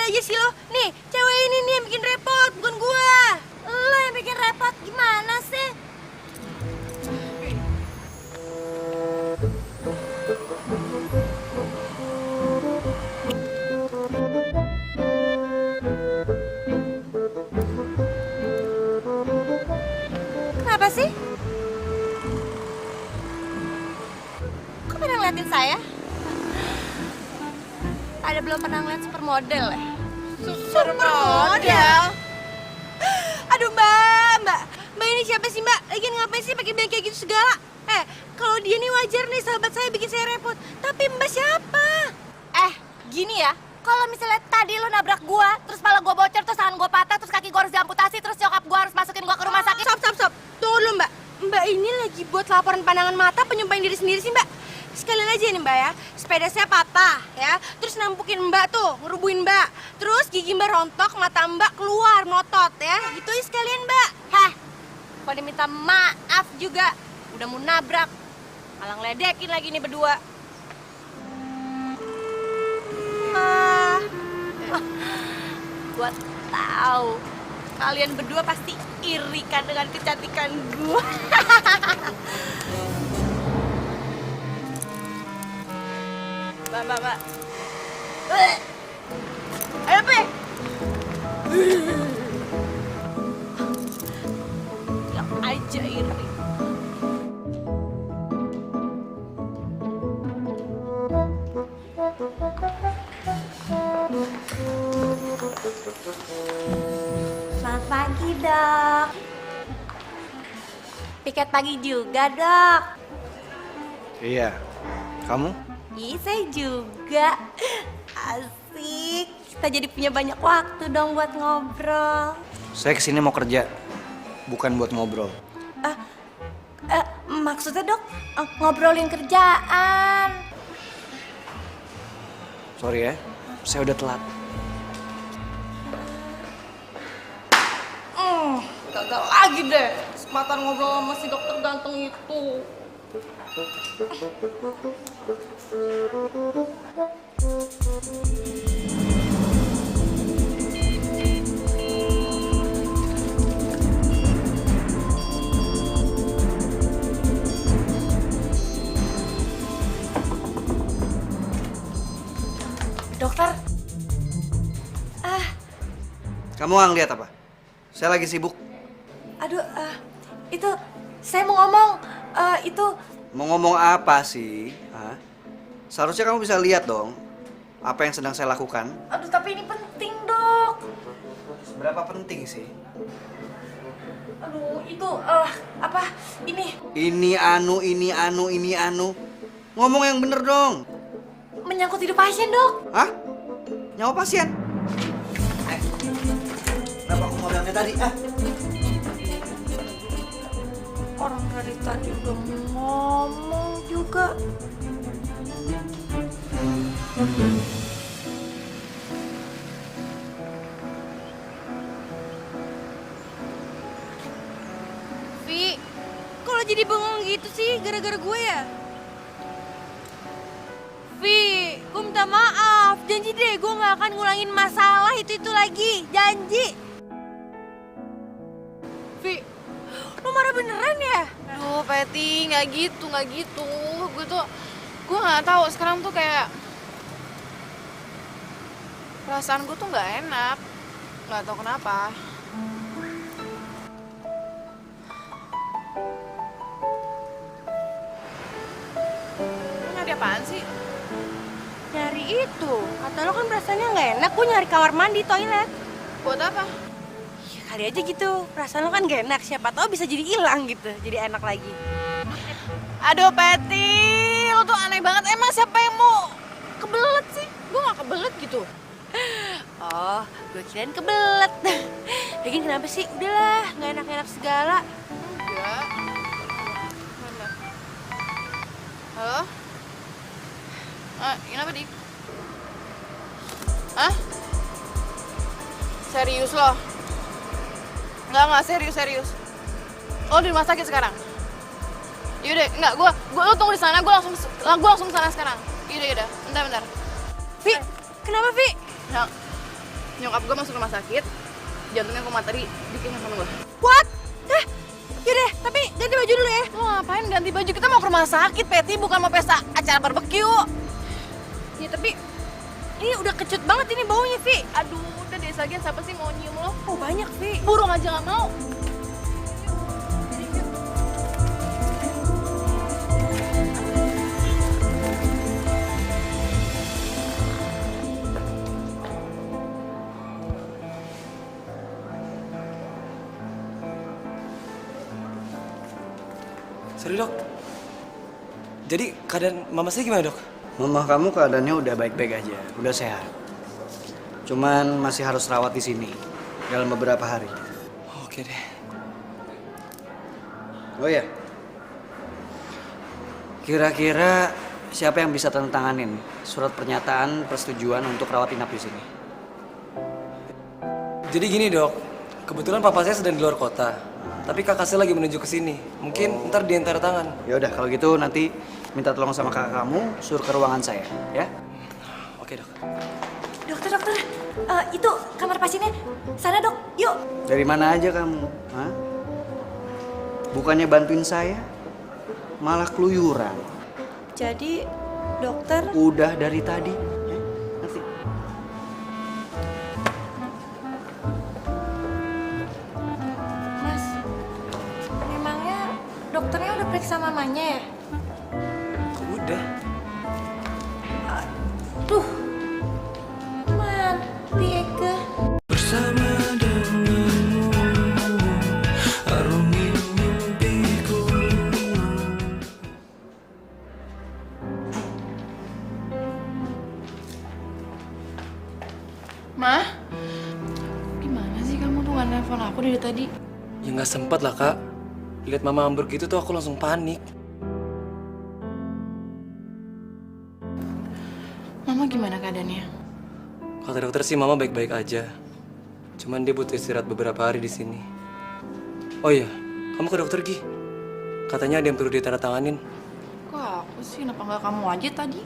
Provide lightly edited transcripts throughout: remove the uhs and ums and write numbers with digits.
aja sih lo. Nih, cewek ini nih yang bikin repot, bukan gua. Lo yang bikin repot, gimana sih? Kenapa sih? Kok pada ngeliatin saya? Ada belum pernah ngeliat supermodel ya? Supermodel? Aduh mbak ini siapa sih mbak? Lagian ngapain sih pakai bilang kayak gitu segala? Kalau dia nih wajar nih sahabat saya bikin saya repot. Tapi mbak siapa? Gini ya, kalau misalnya tadi lo nabrak gua, terus kepala gua bocor, terus tangan gua patah, terus kaki gua harus diamputasi, terus nyokap gua harus masukin gua ke rumah sakit. Stop. Tunggu dulu mbak. Mbak ini lagi buat laporan pandangan mata penyumpahin diri sendiri sih mbak. Sekalian aja nih mbak ya, sepeda saya patah ya, terus nampukin mbak tuh, ngerubuhin mbak. Terus gigi mbak rontok, mata mbak keluar, melotot ya, gitu ya sekalian mbak. Kalau diminta maaf juga, udah mau nabrak, malah ngeledekin lagi nih berdua. Gua tahu, kalian berdua pasti iri kan dengan kecantikan gua. Mbak. Ayo, Pe. Ya aja iri. Selamat pagi, Dok. Piket pagi juga, Dok. Iya. Kamu? Saya juga. Asik. Kita jadi punya banyak waktu dong buat ngobrol. Saya kesini mau kerja, bukan buat ngobrol. Maksudnya dok, ngobrolin kerjaan. Sorry ya, saya udah telat. Gagal lagi deh. Kesempatan ngobrol sama si dokter ganteng itu. Dokter. Kamu nggak ngeliat apa? Saya lagi sibuk. Aduh, itu saya mau ngomong, itu Mau ngomong apa sih? Hah? Seharusnya kamu bisa lihat dong apa yang sedang saya lakukan. aduh tapi ini penting dok. Seberapa penting sih? Aduh, itu apa? Ini anu. Ngomong yang bener dong. Menyangkut hidup pasien, Dok. Hah? Nyawa pasien? Kenapa aku ngomongnya tadi? Orang dari tadi udah ngomong juga. Vi, kalau jadi bengong gitu sih gara-gara gue ya? Vi, gue minta maaf. Janji deh gue gak akan ngulangin masalah itu lagi. Janji. Vi, lo marah beneran ya? Aduh, Peti, nggak gitu. Gue nggak tahu sekarang tuh kayak perasaan gue tuh nggak enak, nggak tahu kenapa. Lo nyari apaan sih? Nyari itu. Kata lo kan perasaannya gak enak. Gue nyari kamar mandi, toilet. Buat apa? Ya kali aja gitu. Perasaan lo kan gak enak. Siapa tahu bisa jadi hilang gitu. Jadi enak lagi. Aduh, Peti, lo tuh aneh banget. Emang siapa yang mau kebelet sih? Gue gak kebelet gitu. Oh, gue kirain kebelet. Lagian kenapa sih? Udahlah, gak enak-enak segala. Enggak. Mana? Halo? Kenapa, Dik? Hah? Serius lo? Enggak, serius. Lo di rumah sakit sekarang? Yaudah, enggak, lo tunggu di sana, gue langsung kesana sekarang. Yaudah, bentar. Vi, kenapa Vi? Nyokap gue masuk rumah sakit, jantungnya koma tadi, bikin sama gue. What? Yaudah, tapi ganti baju dulu ya. Lo ngapain ganti baju? Kita mau ke rumah sakit, Peti, bukan mau pesta acara barbeque. Ya tapi ini udah kecut banget ini baunya, Vi. Aduh, udah deh, lagian siapa sih mau nyium lo? Oh banyak, Vi. Burung aja gak mau. Sorry dok. Jadi keadaan mama saya gimana dok? Mama kamu keadaannya udah baik-baik aja, udah sehat. Cuman masih harus rawat di sini dalam beberapa hari. Oke deh. Oh ya, kira-kira siapa yang bisa tanda tanganin surat pernyataan persetujuan untuk rawat inap di sini? Jadi gini dok, kebetulan papa saya sedang di luar kota. Tapi kakak saya lagi menuju ke sini. Mungkin ntar dia tanda tangan. Ya udah, kalau gitu nanti minta tolong sama kakak kamu suruh ke ruangan saya, ya? Oke dok. Dokter, itu kamar pasiennya. Sana dok, yuk. Dari mana aja kamu? Hah? Bukannya bantuin saya, malah keluyuran. Jadi dokter, Udah dari tadi. Nanti. Mas, memangnya dokternya udah periksa mamanya ya? Udah. Tuh, mati Eka. Bersama denganmu arungi mimpiku. Mah, gimana sih kamu tuh nggak nelfon aku dari tadi? Ya nggak sempat lah kak. Lihat mama ambruk gitu tuh aku langsung panik. Mama gimana keadaannya? Kata dokter sih mama baik-baik aja. Cuman dia butuh istirahat beberapa hari di sini. Oh iya, kamu ke dokter Gi. Katanya ada yang perlu ditandatanganin. Kok aku sih? Kenapa nggak kamu aja tadi?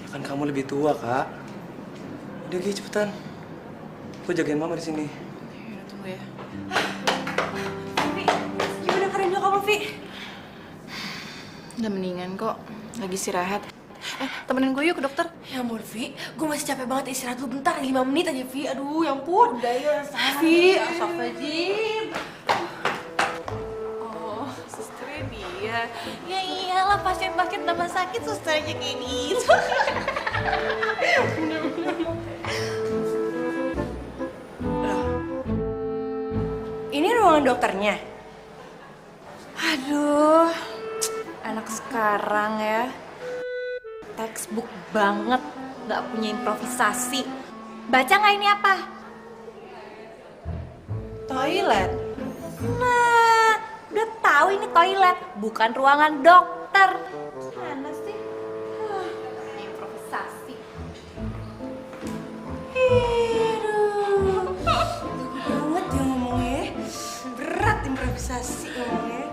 Ya kan kamu lebih tua kak. Udah Gi cepetan. Lu jagain mama di sini. Yaudah, tunggu ya. Vi, gimana keadaan nyokap lo, Vi? Udah mendingan kok. Lagi istirahat. Temenin gue yuk ke dokter. Ya ampun, Vi. Gue masih capek banget istirahat lu bentar. 5 menit aja, Vi. Aduh, ya ampun. Udah yuk, sama. Vi, astagfirullahaladzim. Oh, susternya dia. Ya iyalah, pasien-pasien tambah sakit susternya kayak gitu. Loh, ini ruangan dokternya? Aduh, anak sekarang ya. Textbook banget, gak punya improvisasi. Baca nggak ini apa? Toilet. Nah, udah tahu ini toilet, bukan ruangan dokter. Gimana sih? Improvisasi. Aduh, banget dia ngomongnya. Berat improvisasi ngomongnya.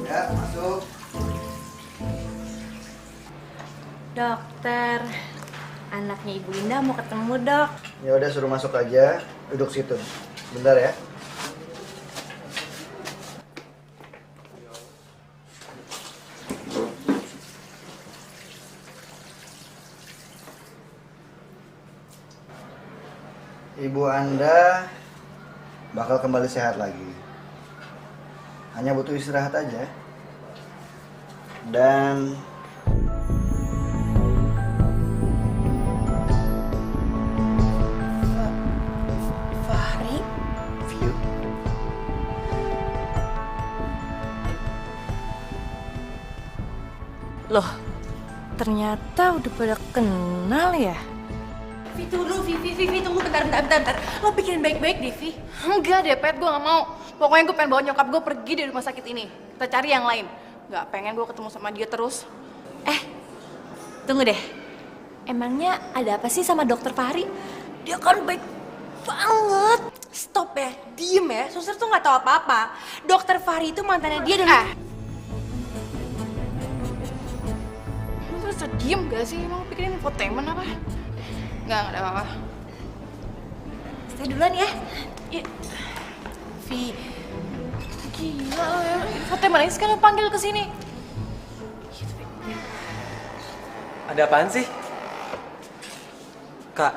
Ya, masuk. Dokter, anaknya Ibu Indah mau ketemu dok. Ya udah suruh masuk aja, duduk situ. Bentar ya. Ibu Anda bakal kembali sehat lagi. Hanya butuh istirahat aja. Dan Fahri, view. loh, ternyata udah pada kenal ya? Vi, tunggu, Vi, tunggu bentar. Lo pikirin baik-baik deh, Vi. Enggak deh, Pet. Gue gak mau. Pokoknya gue pengen bawa nyokap gue pergi dari rumah sakit ini. Kita cari yang lain. Gak pengen gue ketemu sama dia terus. Tunggu deh. Emangnya ada apa sih sama dokter Fahri? Dia kan baik banget. Stop ya, diem ya. Suster tuh gak tahu apa-apa. Dokter Fahri itu mantannya dia dan... Lu tuh bisa diem gak sih? Emang pikirin infotainment apa? Nggak ada apa-apa. Saya duluan ya. Iya. Vi, gila lo ya. Foto mana sih kan lo panggil ke sini? Ada apaan sih? Kak,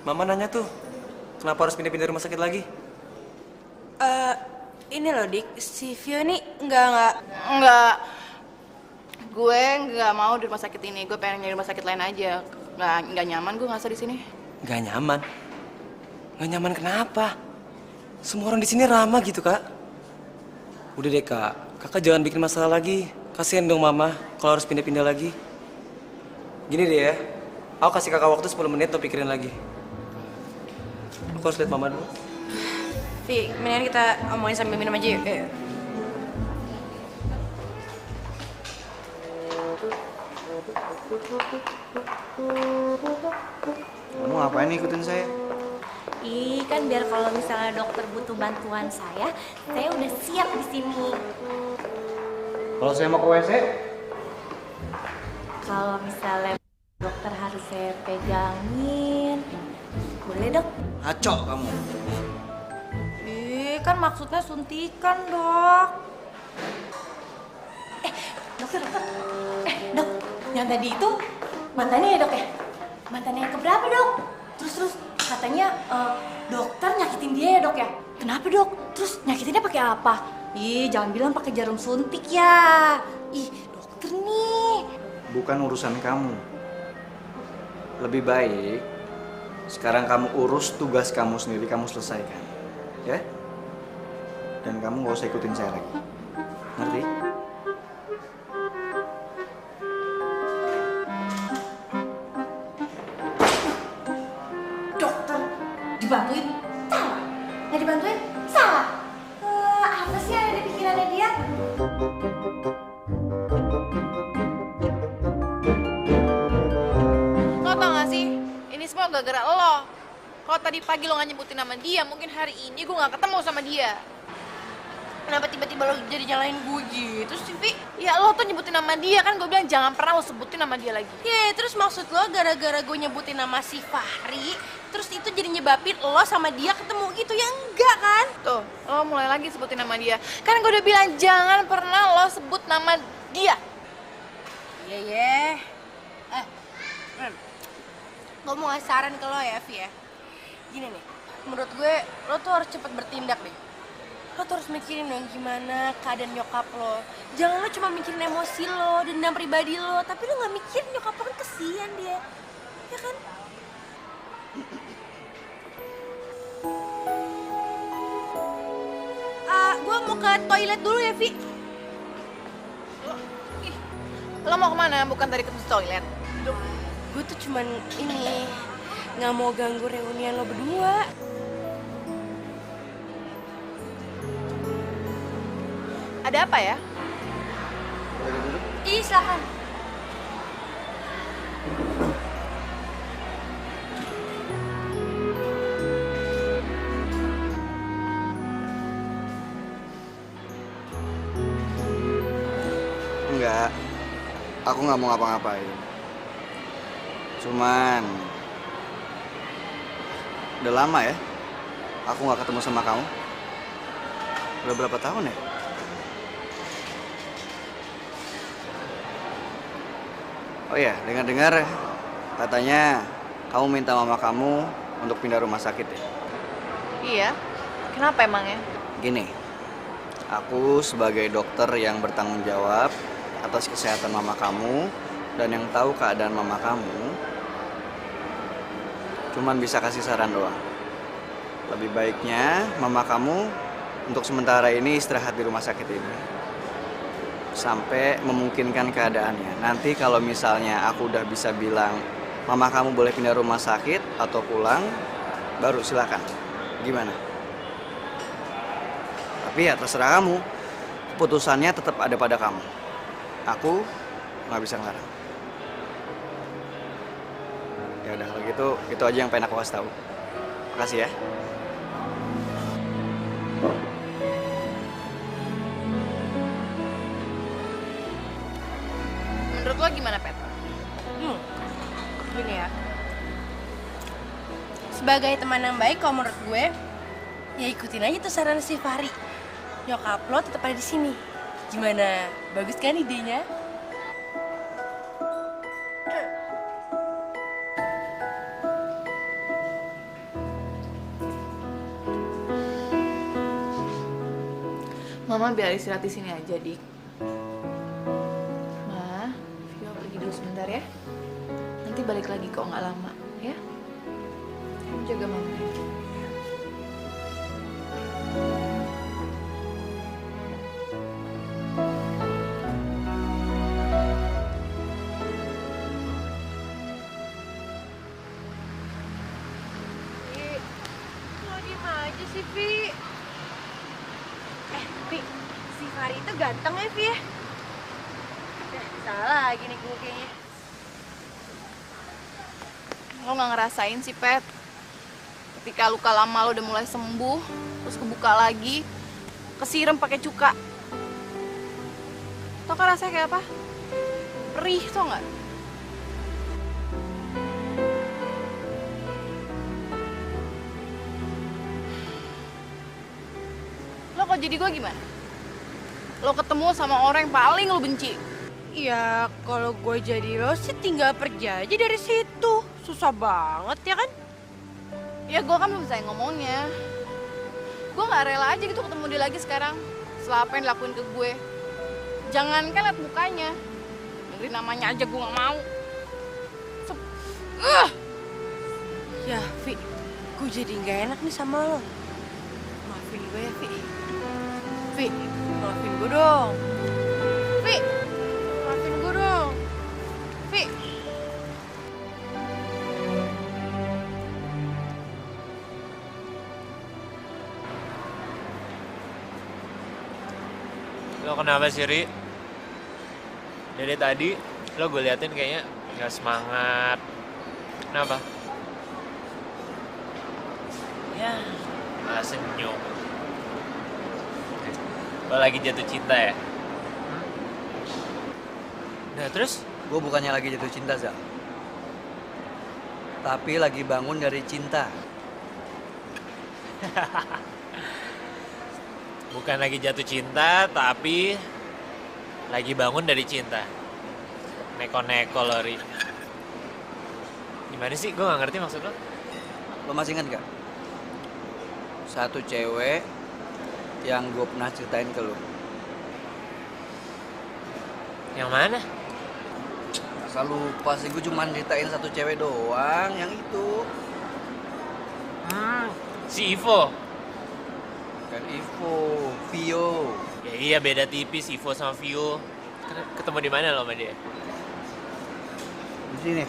Mama nanya tuh, kenapa harus pindah-pindah rumah sakit lagi? Ini loh Dik, si Vio nih enggak. Gue nggak mau di rumah sakit ini. Gue pengen nyari rumah sakit lain aja. Nggak nyaman gue ngerasa di sini. Gak nyaman? Gak nyaman kenapa? Semua orang di sini ramah gitu, Kak. Udah deh, Kak. Kakak jangan bikin masalah lagi. Kasian dong Mama kalau harus pindah-pindah lagi. Gini deh ya, aku kasih kakak waktu 10 menit untuk pikirin lagi. Aku harus lihat Mama dulu. Vi, mendingan kita omongin sambil minum aja yuk. Kamu ngapain ikutin saya? Ih, kan biar kalau misalnya dokter butuh bantuan saya udah siap di sini. Kalau saya mau ke WC, Kalau misalnya dokter harus saya pegangin, boleh dok? ngaco kamu. Ih, kan maksudnya suntikan dok. Dokter. Dok, yang tadi itu mantannya ya dok ya? Mantannya yang keberapa dok? Terus katanya dokter nyakitin dia ya dok ya? Kenapa dok? Terus nyakitinnya pakai apa? Ih, jangan bilang pakai jarum suntik ya. Ih, dokter nih. Bukan urusan kamu. Lebih baik sekarang kamu urus tugas kamu sendiri, kamu selesaikan. Ya? Dan kamu gak usah ikutin saya lagi. Ngerti? Dokter dibantuin salah, nggak dibantuin salah. Apa sih yang ada di pikirannya dia? Lo tau gak sih? Ini semua gara-gara lo. Kalau tadi pagi lo gak nyebutin nama dia, mungkin hari ini gue gak ketemu sama dia. Kenapa tiba-tiba lo jadi nyalain gue gitu sih, Vi? Ya lo tuh nyebutin nama dia, kan gue bilang jangan pernah lo sebutin nama dia lagi. Ya, terus maksud lo gara-gara gue nyebutin nama si Fahri, terus itu jadi nyebabin lo sama dia ketemu gitu? Ya enggak kan? Tuh, lo mulai lagi sebutin nama dia. Kan gue udah bilang jangan pernah lo sebut nama dia. Iya. Gue mau ngasih saran ke lo ya, Vi ya. Gini nih, menurut gue lo tuh harus cepet bertindak deh. Lo tuh harus mikirin dong gimana keadaan nyokap lo. Jangan lo cuma mikirin emosi lo, dendam pribadi lo, tapi lo gak mikirin nyokap lo, kan kesian dia. Ya kan? Gue mau ke toilet dulu ya, Vi. Lo mau kemana? Bukan tadi ke toilet. Gue tuh cuman ini, gak mau ganggu reunian lo berdua. Ada apa ya? Ih, silakan. Enggak, aku nggak mau ngapa-ngapain. Cuman udah lama ya, aku nggak ketemu sama kamu. Udah berapa tahun ya? Oh iya, dengar-dengar katanya kamu minta mama kamu untuk pindah rumah sakit ya? Iya. Kenapa emangnya? Gini, aku sebagai dokter yang bertanggung jawab atas kesehatan mama kamu dan yang tahu keadaan mama kamu, cuman bisa kasih saran doang. Lebih baiknya mama kamu untuk sementara ini istirahat di rumah sakit ini sampai memungkinkan keadaannya. Nanti kalau misalnya aku udah bisa bilang mama kamu boleh pindah rumah sakit atau pulang, baru silakan. Gimana? Tapi ya terserah kamu. Keputusannya tetap ada pada kamu. Aku nggak bisa ngelarang. Ya udah kalau gitu, itu aja yang pengen aku kasih tahu. Makasih ya. Menurut lo gimana, Pet? Gini ya, sebagai teman yang baik kalau menurut gue, ya ikutin aja tuh saran si Fahri. Nyokap lo tetap ada di sini. Gimana? Bagus kan idenya? Mama biar istirahat di sini aja, Dik. Ma, Vio pergi dulu sebentar ya. Nanti balik lagi kok nggak lama, ya. Kamu jaga Mama. Lo diem aja sih, Vi. Vi, si Fahri itu ganteng ya, Vi ya? Salah lagi nih gue kayaknya. Lo nggak ngerasain sih, Pet. Ketika luka lama lo udah mulai sembuh, terus kebuka lagi, kesiram pakai cuka. Tau kan rasanya kayak apa? Perih, tau nggak? Lo kok jadi gue gimana? Lo ketemu sama orang yang paling lo benci. Ya, kalau gue jadi lo sih tinggal pergi aja dari situ. Susah banget ya kan? Ya gue kan belum selesai ngomongnya. Gue gak rela aja gitu ketemu dia lagi sekarang. Setelah apa yang dilakuin ke gue. Jangankan liat mukanya. Dengerin namanya aja gue gak mau. Ya, Vi, gue jadi nggak enak nih sama lo. Maafin gue ya, Vi. Vi, maafin gue dong. Vi, maafin gue dong. Vi. Lo kenapa sih, Ri? Dari tadi, lo gue liatin kayaknya gak semangat. Kenapa? Ya, malah senyum. Lo lagi jatuh cinta ya? Nah, terus? Gue bukannya lagi jatuh cinta, Zal. Tapi lagi bangun dari cinta. Bukan lagi jatuh cinta, tapi lagi bangun dari cinta. Neko-neko lo, Ri. Gimana sih? Gue gak ngerti maksud lo. Lo masih ingat gak? Satu cewek yang gue pernah ceritain ke lo. Yang mana? Masa lupa sih, gue cuma ceritain satu cewek doang, yang itu. Si Ivo. Kan Ivo, Vio. Ya iya, beda tipis Ivo sama Vio. Ketemu di mana lo sama dia? Di sini,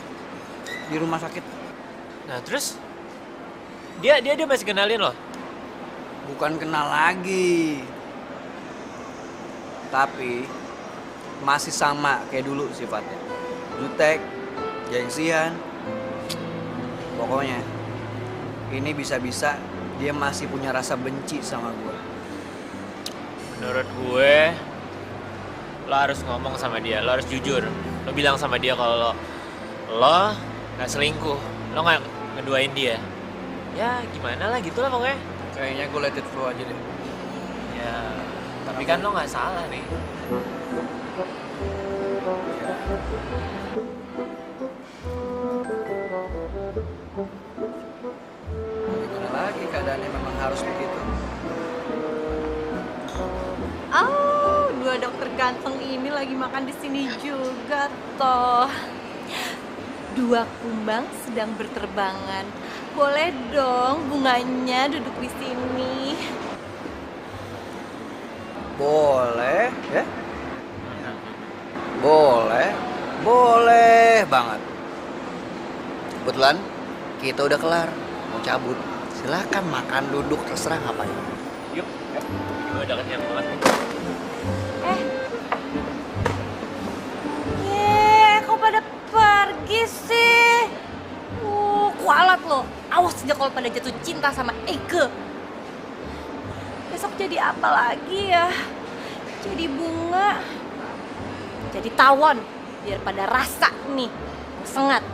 di rumah sakit. Nah, terus? Dia masih kenalin lo? Bukan kenal lagi. Tapi masih sama kayak dulu sifatnya. Jutek, gengsian. Pokoknya ini bisa-bisa dia masih punya rasa benci sama gue. Menurut gue, lo harus ngomong sama dia, lo harus jujur. Lo bilang sama dia kalau lo gak selingkuh, lo gak ngeduain dia. Ya gimana lah gitu lah pokoknya. Kayaknya gue let it flow aja deh. Ya, tapi kan lo gak salah nih. Gimana lagi, keadaannya memang harus begitu. Oh, dua dokter ganteng ini lagi makan di sini juga toh. Dua kumbang sedang berterbangan. Boleh dong bunganya duduk di sini. Boleh, ya? Boleh, boleh banget. Kebetulan kita udah kelar, mau cabut. Silakan makan, duduk, terserah ngapain. Yuk, gue udah kenyang banget nih. Kok pada pergi sih? Kualat lo. Awas aja kalau pada jatuh cinta sama Ege. Besok jadi apa lagi ya? Jadi bunga. Jadi tawon. Biar pada rasa nih. Sengat.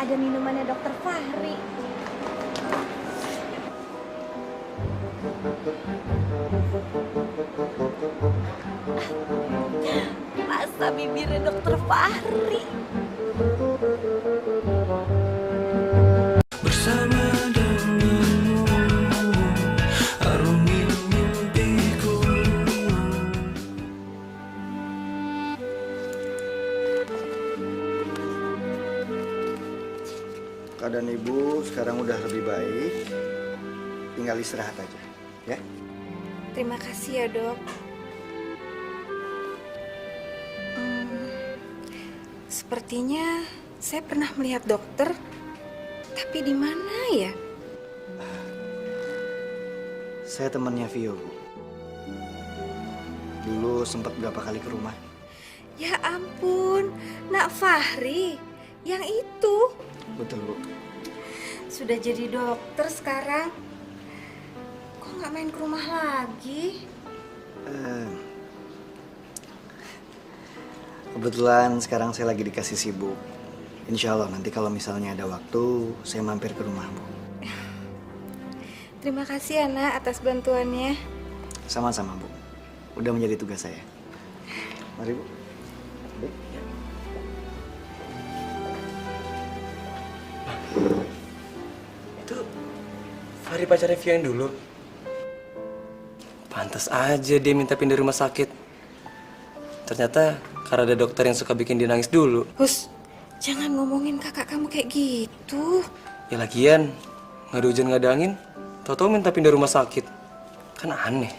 ada minumannya Dokter Fahri. Rasa bibirnya Dokter Fahri. bersama denganmu, arungi mimpiku. Keadaan ibu sekarang udah lebih baik. Tinggal istirahat aja, ya. Terima kasih ya, Dok. Sepertinya saya pernah melihat dokter, tapi di mana ya? Saya temannya Vio, Bu. Dulu sempat berapa kali ke rumah. Ya ampun, Nak Fahri, yang itu. Betul, Bu. Sudah jadi dokter sekarang. Kok nggak main ke rumah lagi? Kebetulan sekarang saya lagi dikasih sibuk. Insya Allah nanti kalau misalnya ada waktu, saya mampir ke rumah, Bu. Terima kasih ya, Nak, atas bantuannya. Sama-sama, Bu. Udah menjadi tugas saya. Mari, Bu. Itu Fahri pacarnya Vio yang dulu. Pantas aja dia minta pindah rumah sakit. Ternyata karena ada dokter yang suka bikin dia nangis dulu. Hus, jangan ngomongin kakak kamu kayak gitu. Ya lagian, nggak ada hujan nggak ada angin, tau-tau minta pindah rumah sakit. Kan aneh.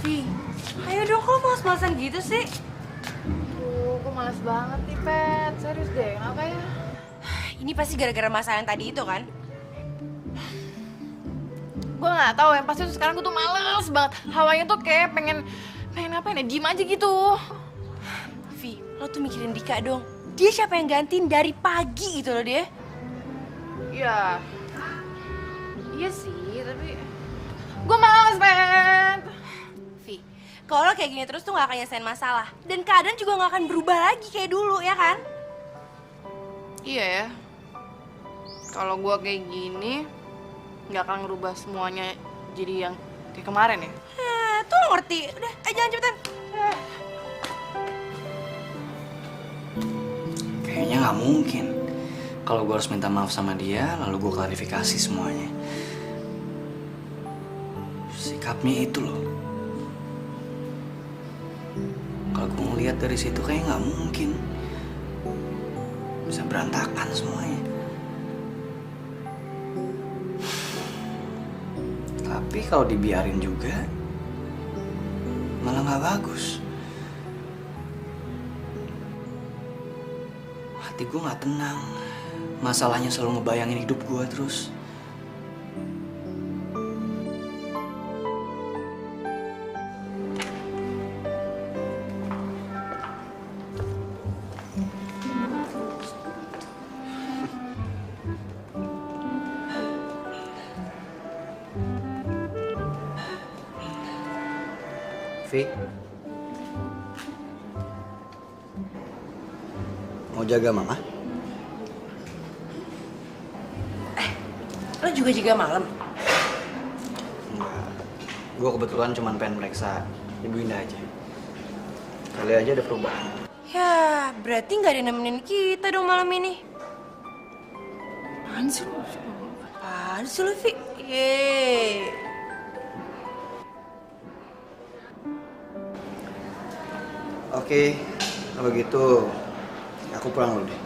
Vi, ayo dong, kok males-malesan gitu sih? Duh, gue males banget nih, Pet. Serius deh, kenapa ya? Ini pasti gara-gara masalah yang tadi itu kan? Gue nggak tahu, yang pasti tuh sekarang gue tuh males banget. Hawanya tuh kayak pengen apa ya, diem aja gitu. Vi, lo tuh mikirin Dika dong. Dia siapa yang gantiin dari pagi gitu loh dia. Iya. Iya sih, tapi gue males, Pet. Vi, kalau lo kayak gini terus tuh gak akan nyelesain masalah. Dan keadaan juga gak akan berubah lagi kayak dulu, ya kan? Iya ya. Kalau gue kayak gini, nggak akan ngerubah semuanya jadi yang kayak kemarin ya. Tuh lo ngerti. Udah, jangan cepetan. Kayaknya nggak mungkin. Kalau gue harus minta maaf sama dia, lalu gue klarifikasi semuanya. Sikapnya itu loh. Kalau gue ngeliat dari situ kayak nggak mungkin. Bisa berantakan semuanya. Tapi kalau dibiarin juga, malah nggak bagus. Hati gue nggak tenang. Masalahnya selalu ngebayangin hidup gue terus. Vi, mau jaga mama? Lo juga jaga malam? Enggak. Gue kebetulan cuma pengen meriksa Ibu Indah aja. Kali aja ada perubahan. Ya, berarti gak ada yang nemenin kita dong malam ini. Apaan sih lo? Apaan sih lo, Vi? Yeay. Oke, kalau gitu aku pulang dulu deh.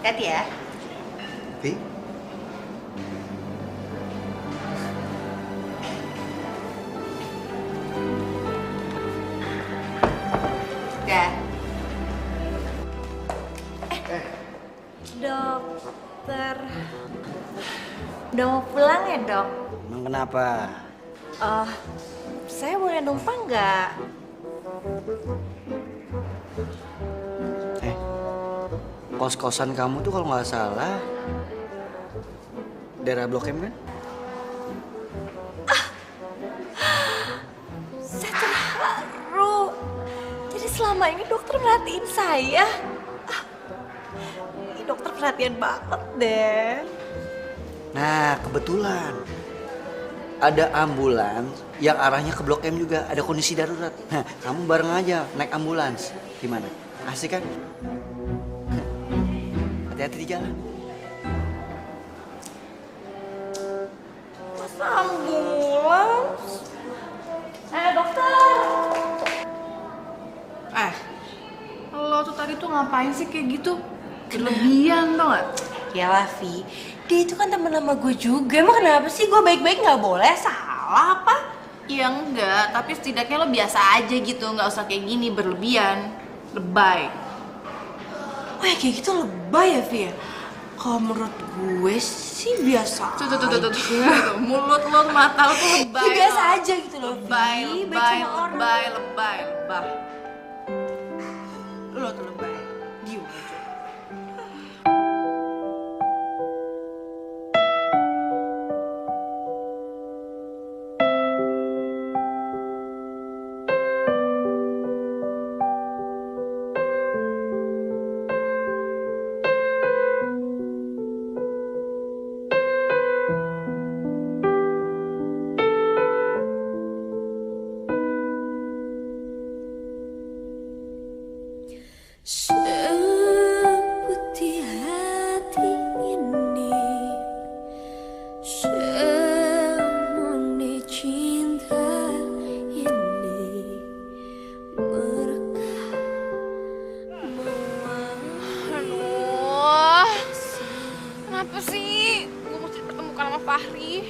Hati ya. Vi? Ya. Dokter. Udah mau pulang ya, Dok? Emang kenapa? Saya boleh numpang nggak? Kos-kosan kamu tuh kalau nggak salah daerah Blok M kan? selama ini dokter merhatiin saya. Ini dokter perhatian banget deh. Nah, kebetulan ada ambulans yang arahnya ke Blok M juga, ada kondisi darurat. Nah, kamu bareng aja naik ambulans. Gimana? Asik kan? Hati-hati di jalan. Masa ambulans? Dokter. Lo tuh tadi tuh ngapain sih kayak gitu? Berlebihan tau gak? Yalah Vi, dia itu kan temen sama gue juga. Emang kenapa sih gue baik-baik gak boleh? Salah apa? Ya enggak, tapi setidaknya lo biasa aja gitu, nggak usah kayak gini berlebihan, lebay. Oh ya kayak gitu lebay ya Vi ya? Kalau menurut gue sih biasa Tuh. Mulut lo, mata lo tuh lebay. Ya, biasa lo. aja gitu loh Lebay, Vi. lebay, Baik sama orang. lebay. Lo tuh lebay. Diem aja. Seputih hati ini, semurni cinta ini, mereka Aduh, kenapa sih gue mesti dipertemukan sama Fahri?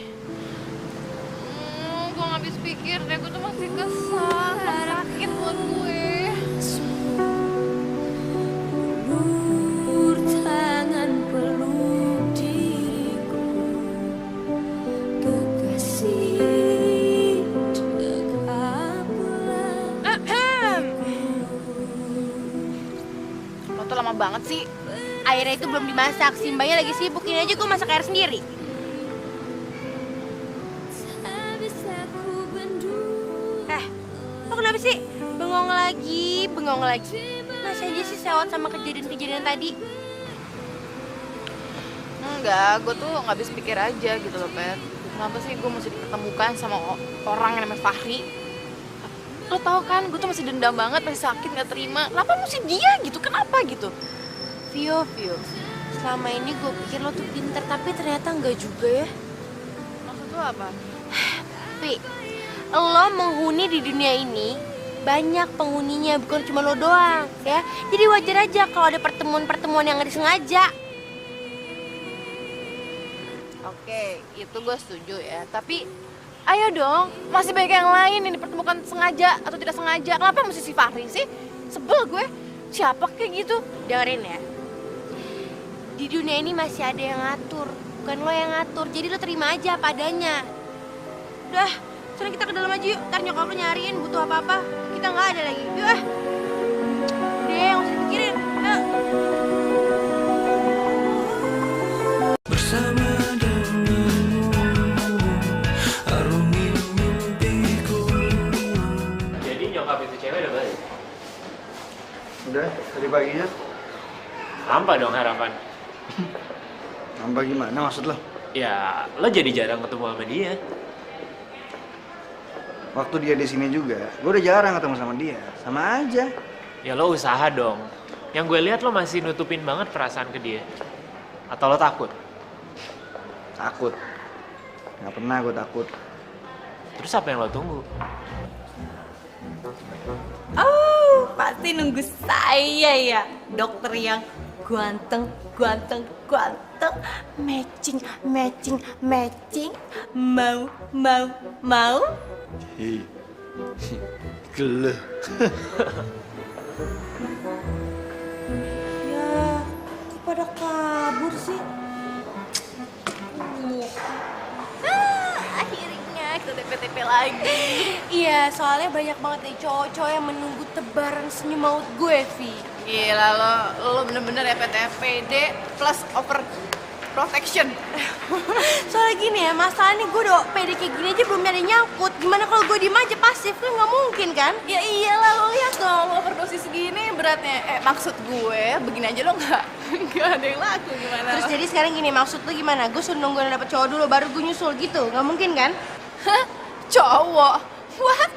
Gue gak habis pikir deh, gue tuh masih kesal, masih sakit buat gue. ulur tangan peluk diriku, kekasih dekaplah. Lo tuh lama banget sih. Airnya itu belum dimasak, Simbanya lagi sibuk. Ini aja gue masak air sendiri. Tak bisa ku bendung. Lo kenapa sih? Bengong lagi. Masih aja sih sewot sama kejadian-kejadian tadi. Enggak, gue tuh gak habis pikir aja gitu loh, Pet. Kenapa sih gue mesti dipertemukan sama orang yang namanya Fahri? Lo tau kan, gue tuh masih dendam banget, masih sakit, gak terima. Kenapa mesti dia gitu? Kenapa gitu? Vio, selama ini gue pikir lo tuh pinter, tapi ternyata enggak juga ya. Maksud lo apa? Vi, lo menghuni di dunia ini, banyak penghuninya, bukan cuma lo doang, ya. Jadi wajar aja kalau ada pertemuan-pertemuan yang nggak disengaja. Oke, itu gue setuju ya. Tapi, ayo dong, masih banyak yang lain yang dipertemukan sengaja atau tidak sengaja. Kenapa mesti si Fahri sih? Sebel gue. Siapa kayak gitu? Dengerin ya. Di dunia ini masih ada yang ngatur, bukan lo yang ngatur. Jadi lo terima aja apa adanya. Udah, sekarang kita ke dalam aja yuk. Ntar nyokap lo nyariin butuh apa-apa. Kita nggak ada lagi. Yuk ah. Udah, nggak usah dipikirin. Yuk. Bersama denganmu, arungi mimpiku. Jadi nyokap itu cewek udah balik? Udah, tadi paginya. Hampa dong harapan. Nambah gimana maksud lo? Ya, lo jadi jarang ketemu sama dia. Waktu dia di sini juga, gue udah jarang ketemu sama dia. Sama aja. Ya lo usaha dong. Yang gue lihat lo masih nutupin banget perasaan ke dia. Atau lo takut? Takut. Nggak pernah gue takut. Terus apa yang lo tunggu? Oh, pasti nunggu saya ya. Dokter yang ganteng. Matching. Mau. Hi. Gele. Ya, kok pada kabur sih? Akhirnya kita TP-TP lagi. Iya, soalnya banyak banget nih cowok-cowok yang menunggu tebaran senyum maut gue, Vi. Gila lo bener-bener ya PTPD plus over protection. Soalnya gini ya, masalahnya gue udah pede kayak gini aja belum ada nyangkut. Gimana kalau gue diem aja pasif? Kan nggak mungkin kan? Ya iyalah, lo lihat dong, lo overdosis suratnya. Maksud gue, begini aja lo nggak ada yang laku gimana? Terus jadi sekarang gini, maksud lu gimana? Gue suruh nungguin dapet cowok dulu, baru gue nyusul gitu. Nggak mungkin kan? Hah? Cowok? What?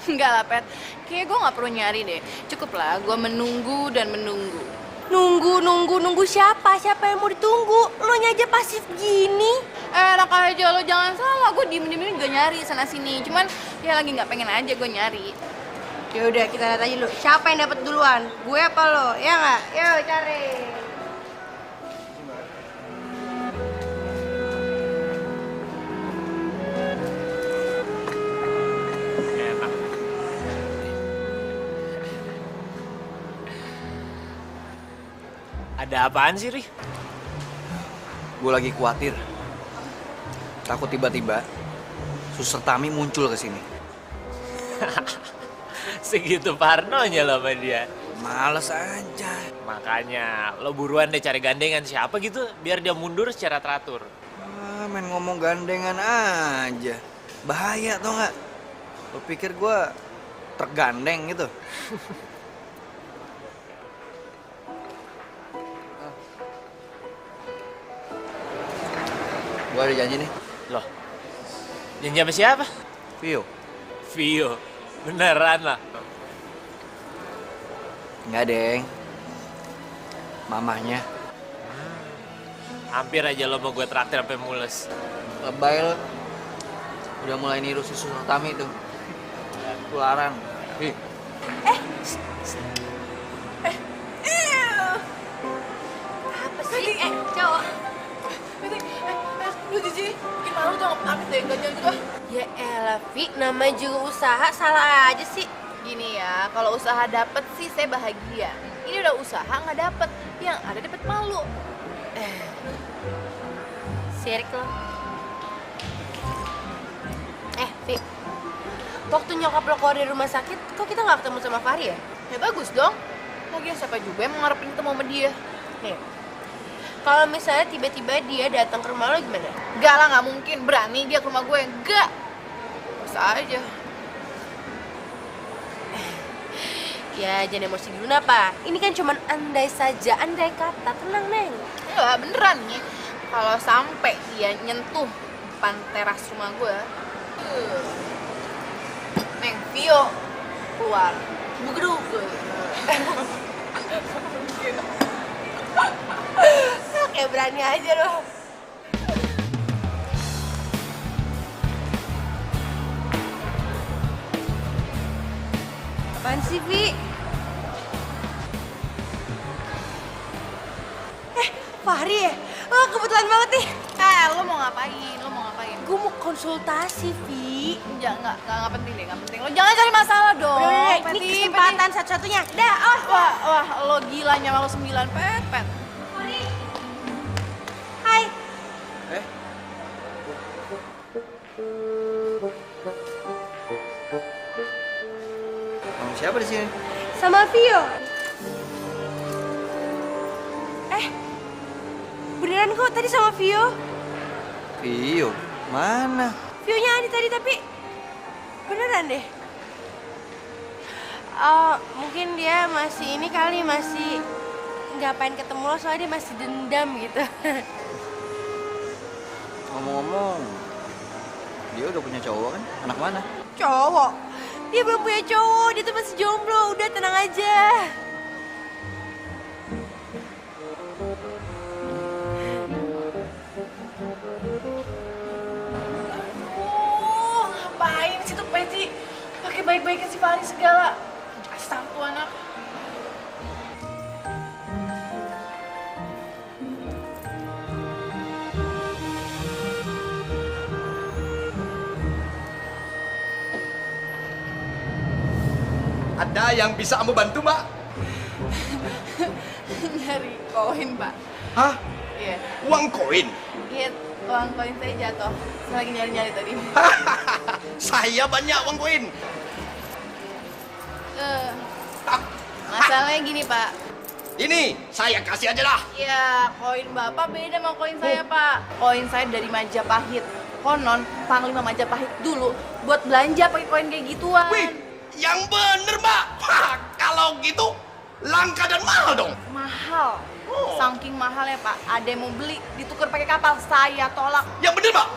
Enggak lah, Pet. Kayaknya gue nggak perlu nyari deh. Cukup lah, gue menunggu dan menunggu. Nunggu siapa? Siapa yang mau ditunggu? Lo aja pasif gini. Enak aja lo, jangan salah. Gue diem-diem gak nyari sana-sini. Cuman ya lagi nggak pengen aja gue nyari. Ya udah, kita lihat aja dulu. Siapa yang dapat duluan? Gue apa lo? Ya nggak? Yuk cari. Enak. Ada apaan sih, Ri? Gue lagi khawatir. Takut tiba-tiba Suster Tami muncul ke sini. Segitu parnonya lo sama dia. Males aja. Makanya lo buruan deh cari gandengan siapa gitu biar dia mundur secara teratur. Main ngomong gandengan aja. Bahaya tau nggak? Lo pikir gue tergandeng gitu? Gue ada janji nih. Loh, janji sama siapa? Vio. Vio, beneran lah. Nggak, Deng. Mamahnya. Hampir aja lo mau gue traktir sampai mules. Lebay lo. Udah mulai niru si Suster Tami tuh. Ketularan. Ih. Apa sih? Cowok. Lu di sini bikin malu tuh amit deh, gak jangan gitu. Ya elah, Vi. Namanya juga usaha, salah aja sih. Gini ya, kalau usaha dapet sih saya bahagia. Ini udah usaha nggak dapet, yang ada dapet malu. Sirik lo. Vi. Waktu nyokap lo keluar dari rumah sakit, kok kita nggak ketemu sama Fahri ya? Ya bagus dong. Lagian siapa juga yang mengharapin ketemu sama dia? Nih. Kalau misalnya tiba-tiba dia datang ke rumah lo gimana? Enggak lah, nggak mungkin. Berani dia ke rumah gue? Enggak. Bisa aja. Ya jangan emosi dulu apa. Ini kan cuman andai saja, andai kata. Tenang, Neng. Enggak, beneran nih. Kalau sampai dia nyentuh depan teras rumah gue, Neng, Vio keluar. Bugedug. Kayak berani aja lo. Apaan sih, Vi? Fahri ya? Oh, kebetulan banget nih. Lo mau ngapain? Lo mau ngapain? Gue mau konsultasi, Vi. Enggak penting deh, nggak penting. Lo jangan cari masalah dong. Udah, ini Peti, kesempatan satu-satunya. Dah, Peti. Wah, lo gila nyawa lo 9, Pet. Hai. Kamu siapa di sini? Sama Vio. Beneran kok tadi sama Vio. Vio? Mana? Vio-nya ada tadi tapi beneran deh. Mungkin dia masih ini kali, masih nggak pengen ketemu lo soalnya dia masih dendam gitu. Ngomong-ngomong, dia udah punya cowok kan? Anak mana? Cowok? Dia belum punya cowok, dia tuh masih jomblo. Udah tenang aja. Ngapain sih tuh Peti? Pakai baik-baikin si Fahri segala. Asal tuh anak. Ada yang bisa kamu bantu, Mbak? Nyari koin, Pak. Hah? Iya. Uang koin? Iya, uang koin saya jatuh. Saya lagi nyari-nyari tadi. Saya banyak uang koin. Masalahnya gini, Pak. Ini, saya kasih aja lah. Ya, koin Bapak beda sama koin saya, Pak. Koin saya dari Majapahit. Konon, Panglima Majapahit dulu buat belanja pakai koin kayak gituan. Wih, yang bener, Mbak. Wah, kalau gitu, langka dan mahal dong. Mahal. Oh. Saking mahal ya Pak, ada yang mau beli, ditukar pakai kapal, saya tolak. Yang bener, Mbak.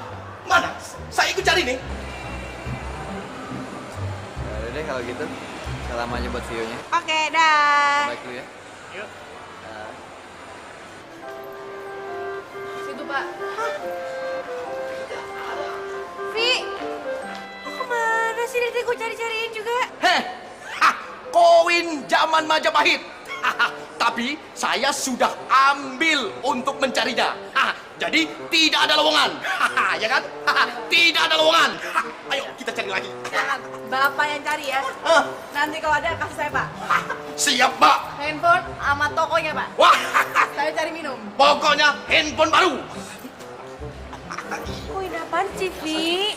Mana? Saya ikut cari nih. Ya udah deh kalau gitu. Salam aja buat Vio-nya. Oke, dah. Baik dulu ya. Yuk. Situ Pak. Vi, lo kemana sih? Dari tadi gue cari-cariin juga. Heh, koin zaman Majapahit. Tapi saya sudah ambil untuk mencarinya. Jadi tidak ada lowongan. Ya kan? Tidak ada lowongan. Ayo kita cari lagi. Jangan, Bapak yang cari ya. Nanti kalau ada kasih saya Pak. Siap, Mbak. Handphone sama tokonya Pak. Wah, Saya cari minum. pokoknya handphone baru. Koin apaan sih, Vi?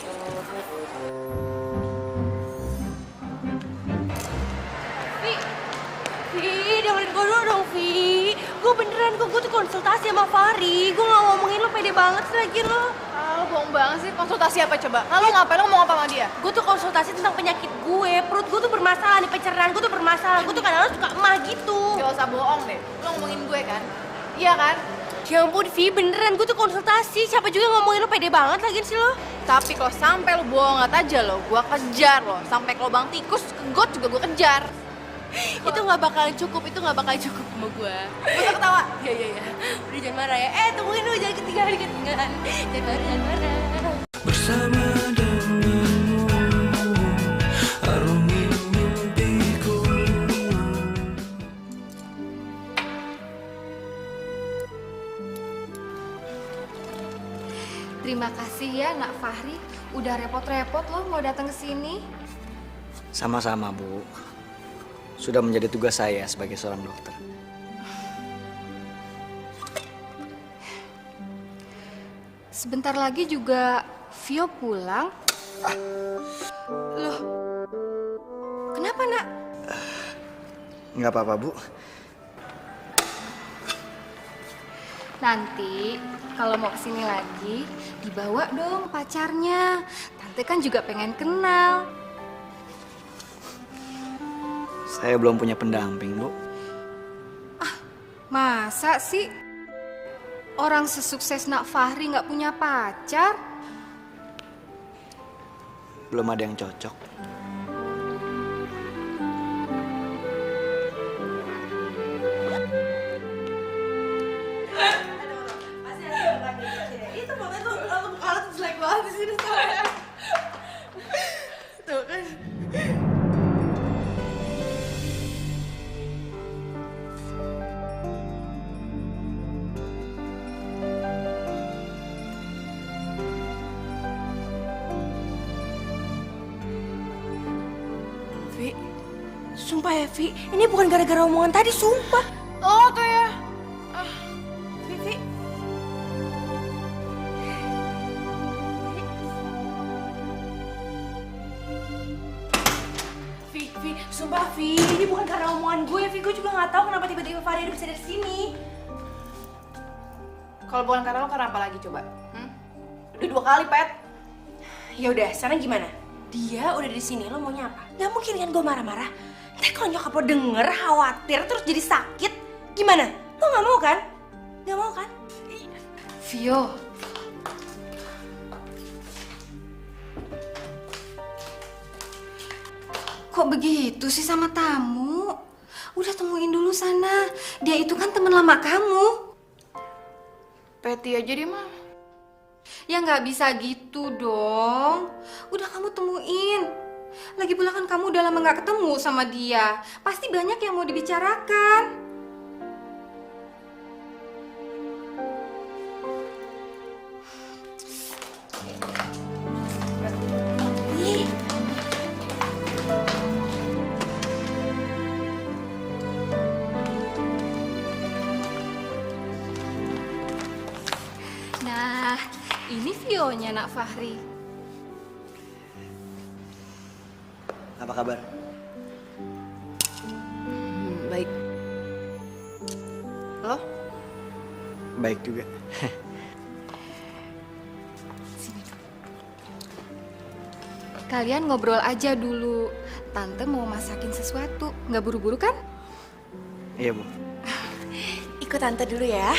Vi, dengerin gue dulu dong, Vi. Gue beneran, gue tuh konsultasi sama Fahri. Gue gak ngomongin lo, pede banget sih lagi lo. Ah, lo bohong banget sih. Konsultasi apa coba? Lalu ngapain lo ngomong apa sama dia? Gue tuh konsultasi tentang penyakit gue. Perut gue tuh bermasalah nih, pencernaan gue tuh bermasalah. Gue tuh kadang-kadang suka emah gitu. Gak usah bohong deh. Lo ngomongin gue kan? Iya kan? Ya ampun, Vi, beneran gue tuh konsultasi. Siapa juga ngomongin lo, pede banget lagi sih lo. Tapi kalau sampai lo bohongan aja lo, gue kejar lo. Sampai ke lubang tikus, ke got juga gue kejar. Itu gak bakalan cukup, sama gue. Gue usah ketawa. Iya. Udah jangan marah ya. Tungguin dulu, jangan ketinggalan. Jangan marah. bersama denganmu arungi mimpiku. Terima kasih ya Nak Fahri, udah repot-repot loh mau datang ke sini. Sama-sama, Bu. Sudah menjadi tugas saya sebagai seorang dokter. Sebentar lagi juga Vio pulang. Loh, kenapa nak? Nggak apa-apa, Bu. Nanti kalau mau kesini lagi, dibawa dong pacarnya. Tante kan juga pengen kenal. Saya belum punya pendamping, Bu. Masa sih orang sesukses Nak Fahri nggak punya pacar? Belum ada yang cocok. Itu foto tuh, muka lo tuh jelek banget di sini soalnya. Tuh kan. Vi, sumpah ya Vi, ini bukan gara-gara omongan tadi, sumpah. Oh tuh ya. Vi. Vi, sumpah Vi, ini bukan karena omongan gue, Vi. Gue juga nggak tahu kenapa tiba-tiba Fahri bisa ada di sini. Kalau bukan karena lo, karena apa lagi coba? Udah 2 kali, Pet. Ya udah, sekarang gimana? Dia udah di sini, lo maunya apa? Gak mungkin kan gue marah-marah. Ntar kalau nyokap lo denger, khawatir, terus jadi sakit, gimana? Lo nggak mau kan? Nggak mau kan? Vio, kok begitu sih sama tamu? Udah temuin dulu sana. Dia itu kan teman lama kamu. Peti aja deh, mah. Ya nggak bisa gitu dong. Udah kamu temuin. Lagi pula kan kamu udah lama nggak ketemu sama dia. Pasti banyak yang mau dibicarakan. Ih, Nah, ini Vio-nya Nak Fahri. Apa kabar? Baik. Lo? Baik juga. Kalian ngobrol aja dulu. Tante mau masakin sesuatu. Nggak buru-buru kan? Iya, Bu. Ikut tante dulu ya.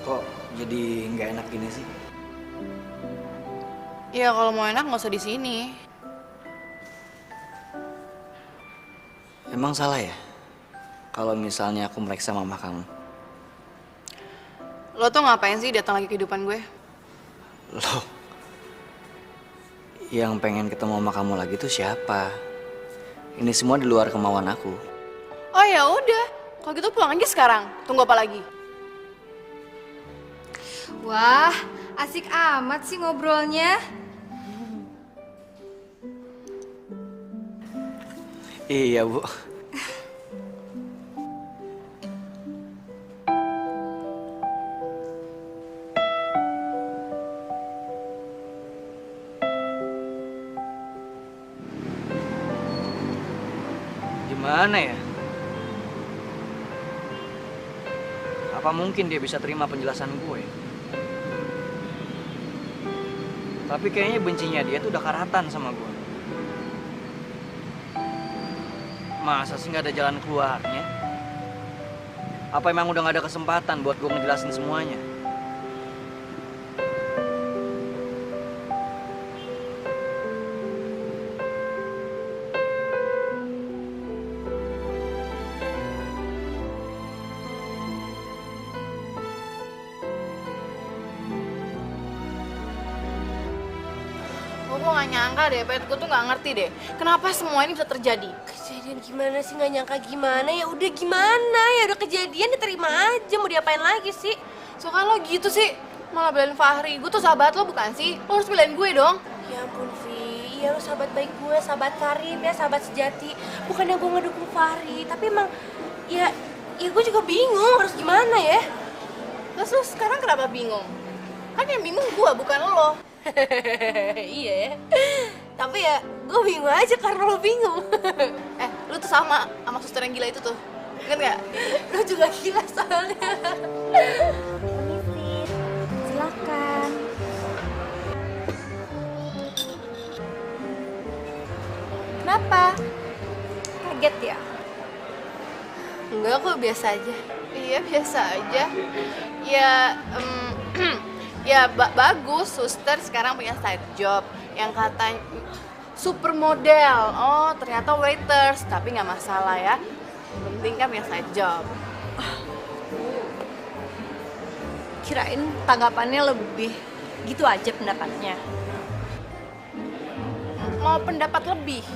Kok jadi nggak enak gini sih? Ya kalau mau enak nggak usah di sini. Emang salah ya? Kalau misalnya aku meriksa mama kamu. Lo tuh ngapain sih datang lagi ke kehidupan gue? Loh, yang pengen ketemu sama kamu lagi tuh siapa? Ini semua di luar kemauan aku. Oh ya udah, kalau gitu pulang aja sekarang. Tunggu apa lagi? Wah, asik amat sih ngobrolnya. Iya, Bu. Gimana ya? Apa mungkin dia bisa terima penjelasan gue? Tapi kayaknya bencinya dia tuh udah karatan sama gue. Masa sih nggak ada jalan keluarnya? Apa emang udah nggak ada kesempatan buat gue ngejelasin semuanya? Gue gak nyangka deh, Pet. Gue tuh gak ngerti deh. Kenapa semua ini bisa terjadi? Kejadian gimana sih, nggak nyangka gimana? Ya udah gimana, ya udah kejadian diterima aja, mau diapain lagi sih? Suka lo gitu sih, malah belain Fahri. Gue tuh sahabat lo bukan sih? Lo harus belain gue dong. Ya ampun, Vi. Iya lo sahabat baik gue, sahabat Karim ya, sahabat sejati. Bukannya gue ngedukung Fahri, tapi emang ya gue juga bingung harus gimana ya. Terus lo sekarang kenapa bingung? Kan yang bingung gue, bukan lo. Iya ya. Tapi ya gue bingung aja karena lo bingung. Lo tuh sama suster yang gila itu tuh. Ingat gak? Lo juga gila soalnya. Permisi, silakan. Kenapa? Kaget ya? Enggak kok, biasa aja. Iya, biasa aja. Ya, bagus. Suster sekarang punya side job yang katanya supermodel. Oh, ternyata waiters. Tapi nggak masalah ya. Yang penting kan punya side job. Kirain tanggapannya lebih gitu aja pendapatnya. Mau pendapat lebih?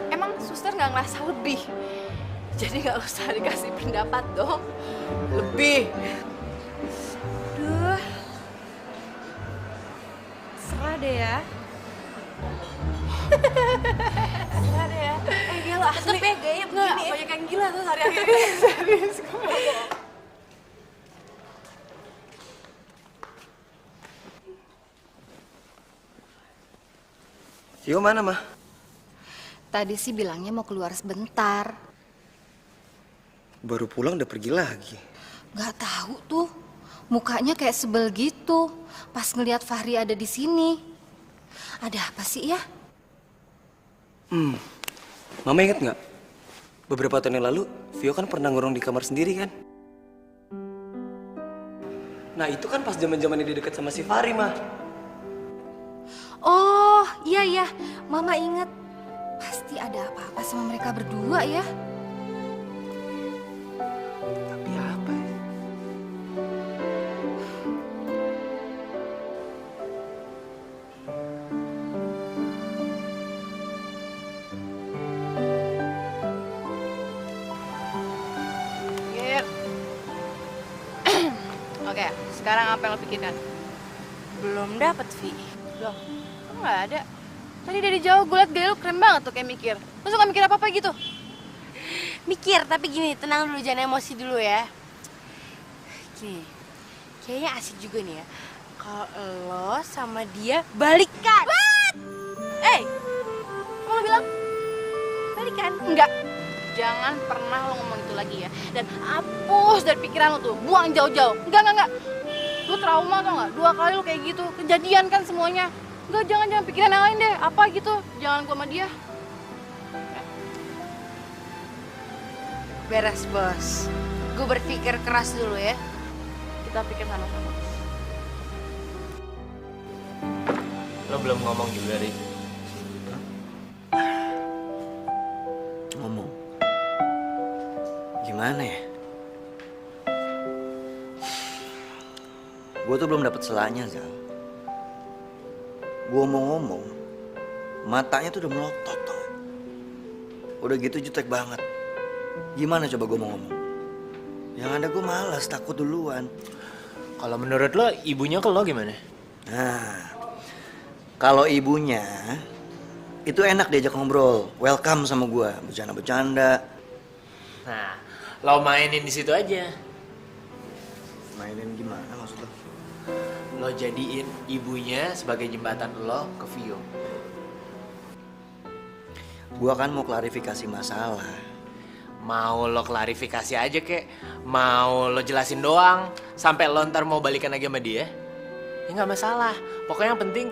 Emang suster nggak ngerasa lebih? Jadi nggak usah dikasih pendapat dong. Lebih. Duh. Serah deh ya. Serah deh ya. Dia lo asli. Tetep ya gaya begini. Nggak, banyak yang gila tuh hari-hari ini. Serius. Vio mana, Mah? Tadi sih bilangnya mau keluar sebentar. Baru pulang udah pergi lagi. Gak tahu tuh, mukanya kayak sebel gitu pas ngelihat Fahri ada di sini. Ada apa sih ya? Mama inget nggak? Beberapa tahun yang lalu, Vio kan pernah ngurung di kamar sendiri kan? Nah itu kan pas zaman-zamannya dia deket sama si Fahri, Mah. Oh iya, Mama inget. Pasti ada apa-apa sama mereka berdua ya. Tapi apa ya? Yep. Oke, sekarang apa yang lo pikirkan? Belum dapet, Vi. Loh, kok nggak ada? Tadi dari jauh gue liat gaya lo keren banget tuh kayak mikir. Lo suka mikir apa-apa gitu? Mikir, tapi gini, tenang dulu, jangan emosi dulu ya. Gini, kayaknya asik juga nih ya kalau lo sama dia balikan. Kok lo bilang Enggak. Jangan pernah lo ngomong itu lagi ya. Dan hapus dari pikiran lo tuh. Buang jauh-jauh. Enggak. Lo trauma tau nggak? 2 kali lo kayak gitu. Kejadian kan semuanya. Enggak, jangan pikiran yang lain deh. Apa gitu. Jangan gua sama dia. Beres, Bos. Gue berpikir keras dulu ya. Kita pikir sama-sama. Lo belum ngomong juga, Ri. Ngomong. Gimana ya? Gue tuh belum dapet selanya, Zal. Gue ngomong, matanya tuh udah melotot tuh. Udah gitu jutek banget. Gimana coba gue mau ngomong? Yang ada gue malas, takut duluan. Kalau menurut lo, ibunya ke lo gimana? Nah, kalau ibunya itu enak diajak ngobrol, welcome sama gue, bercanda-bercanda. Nah, lo mainin di situ aja. Mainin gimana maksud lo? Lo jadiin ibunya sebagai jembatan lo ke Vio. Gue kan mau klarifikasi masalah. Mau lo klarifikasi aja kek, mau lo jelasin doang, sampai lo ntar mau balikan lagi sama dia, ya nggak masalah. Pokoknya yang penting,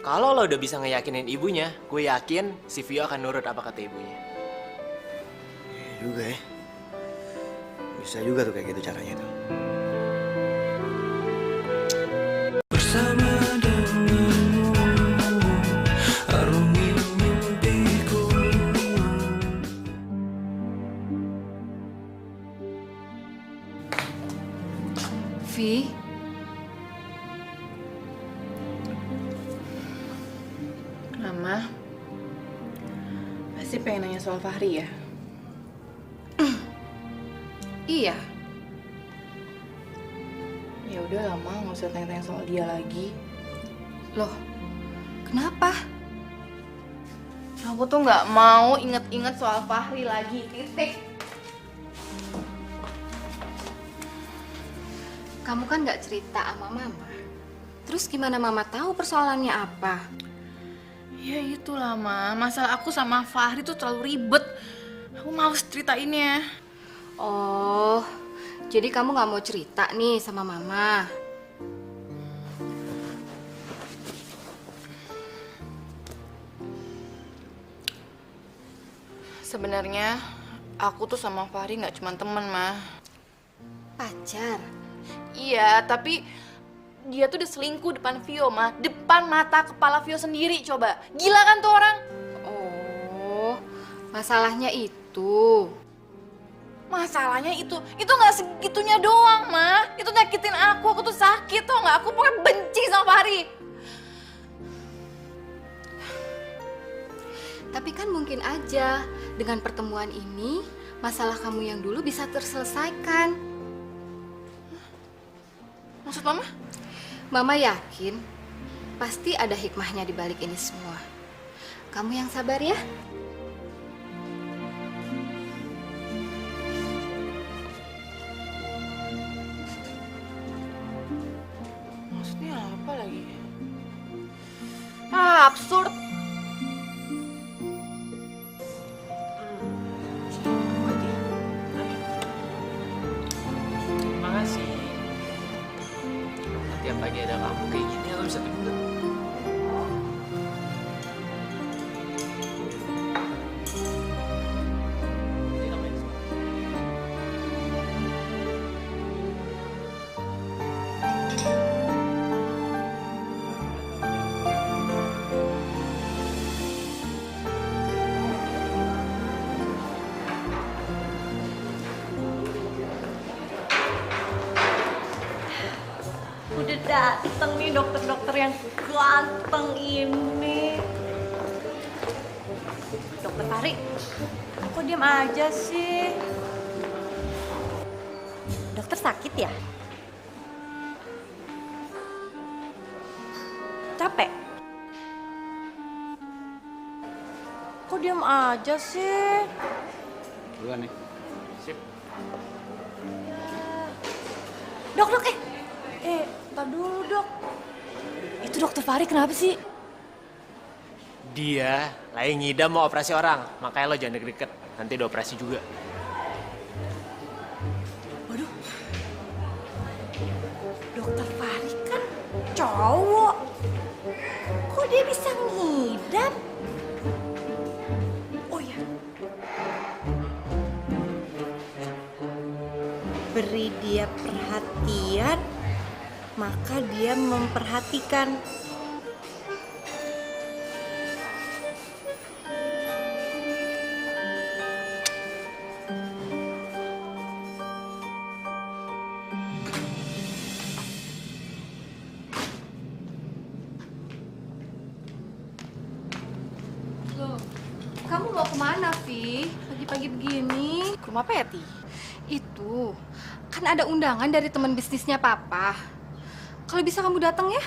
kalau lo udah bisa ngeyakinin ibunya, gue yakin si Vio akan nurut apa kata ibunya. Iya juga ya. Bisa juga tuh kayak gitu caranya tuh. bersama denganmu, arungi mimpiku. Vi, Mama, pasti pengen nanya soal Fahri ya? iya. Ya udah lama, nggak usah tanya-tanya soal dia lagi. Loh, kenapa? Aku tuh nggak mau inget-inget soal Fahri lagi, titik. Kamu kan nggak cerita sama Mama. Terus gimana Mama tahu persoalannya apa? Ya itulah, Ma. Masalah aku sama Fahri tuh terlalu ribet. Aku males ceritainnya. Oh, jadi kamu nggak mau cerita nih sama Mama? Sebenarnya aku tuh sama Fahri nggak cuma temen, Ma. Pacar? Iya, tapi dia tuh udah selingkuh depan Vio, Ma. Depan mata kepala Vio sendiri, coba. Gila kan tuh orang? Oh, masalahnya itu. Masalahnya itu nggak segitunya doang, Ma. Itu nyakitin aku tuh sakit, tau nggak? Aku pokoknya benci sama Fahri. Tapi kan mungkin aja dengan pertemuan ini, masalah kamu yang dulu bisa terselesaikan. Maksud Mama? Mama yakin pasti ada hikmahnya di balik ini semua. Kamu yang sabar ya. Maksudnya apa lagi? Ah, absurd. Terima kasih. Tiap pagi ada kamu kayak gini, aku bisa tidur. Udah dateng nih dokter-dokter yang ganteng ini. Dokter Fahri, kok diam aja sih? Dokter sakit ya? Capek? Kok diam aja sih? Duluan nih. Sip. Dok, ntar dulu dok. Itu dokter Fahri kenapa sih? Dia lagi ngidam mau operasi orang, makanya lo jangan deket-deket. nanti dioperasi juga. Waduh, dokter Fahri kan cowok. Kok dia bisa ngidam? Oh ya. Beri dia perhatian, maka dia memperhatikan. Loh, kamu mau kemana, Vi? Pagi-pagi begini. Ke rumah Peti. Itu, kan ada undangan dari teman bisnisnya Papa. Kalau bisa kamu datang ya?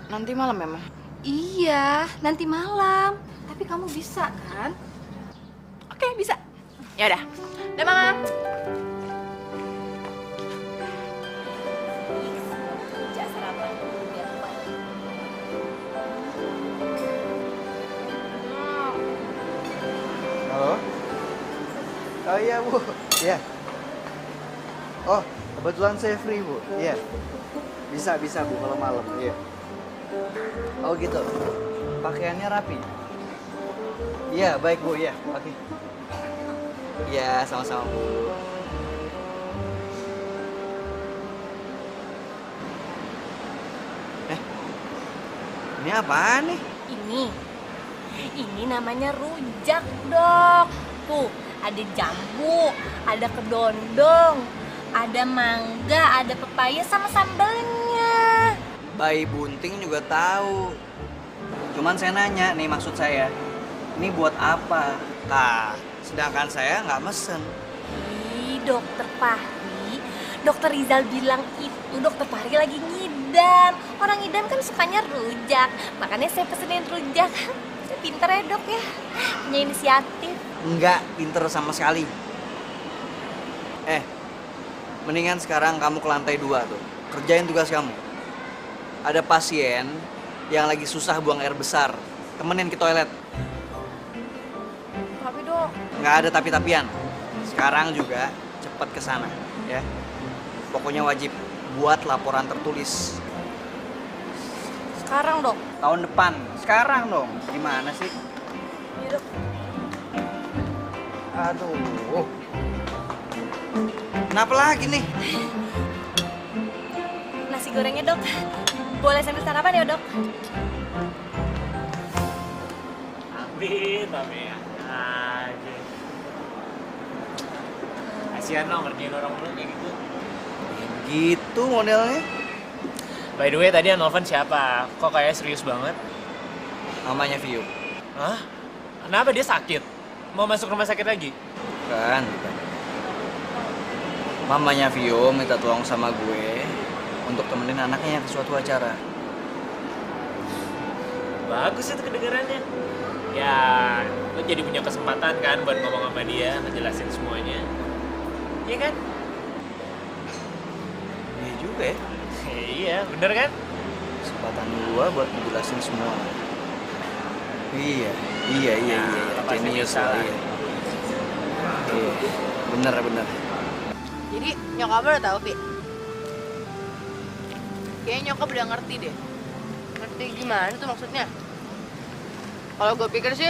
Nanti malam ya, Mah? Iya, nanti malam. Tapi kamu bisa kan? Oke, bisa. Ya udah. Dah, Mama. Halo? Oh iya Bu, iya. Oh, kebetulan saya free Bu, iya. Bisa Bu kalau malam, iya. Oh gitu, pakaiannya rapi. Iya, baik Bu, iya, oke. Iya, sama-sama Bu. Ini apaan nih? Ini namanya rujak, Dok. Tuh, ada jambu, ada kedondong, ada mangga, ada pepaya sama sambelnya. Bayi bunting juga tahu. Cuman saya nanya nih, maksud saya, ini buat apa? Nah, sedangkan saya nggak mesen. Ih, Dokter Fahri. Dokter Rizal bilang itu Dokter Fahri lagi ngidam. Orang ngidam kan sukanya rujak. Makanya saya pesenin rujak. Saya pinter ya, Dok ya. Punya inisiatif. Nggak pinter sama sekali. Mendingan sekarang kamu ke lantai 2 tuh. Kerjain tugas kamu. Ada pasien yang lagi susah buang air besar. Temenin ke toilet. Tapi, Dok. Nggak ada tapi-tapian. Sekarang juga cepet ke sana, ya. Pokoknya wajib buat laporan tertulis. Sekarang, Dok. Tahun depan. Sekarang dong. Gimana sih? Iya, Dok. Aduh. Kenapa lagi nih? Nasi gorengnya, Dok. Boleh sambil sarapan ya, Dok? Amin ya. Aja. Kasihan lo ngerjain orang mulu kayak gitu. Gitu modelnya. By the way, tadi yang nelfon siapa? Kok kayak serius banget? Namanya Vio. Hah? Kenapa dia sakit? Mau masuk rumah sakit lagi? Bukan. Mamanya Vio minta tolong sama gue untuk temenin anaknya ke suatu acara. Bagus itu kedengarannya. Ya, lo jadi punya kesempatan kan buat ngomong sama dia, ngejelasin semuanya. Iya kan? Iya juga ya. Iya, bener kan? Kesempatan gua buat ngejelasin semua. Iya. Pasti Genius bisa lah, lah. iya. Bener. Jadi nyokap lo udah tahu, Vi? Kayaknya nyokap udah ngerti deh. Ngerti gimana tuh maksudnya? Kalau gue pikir sih,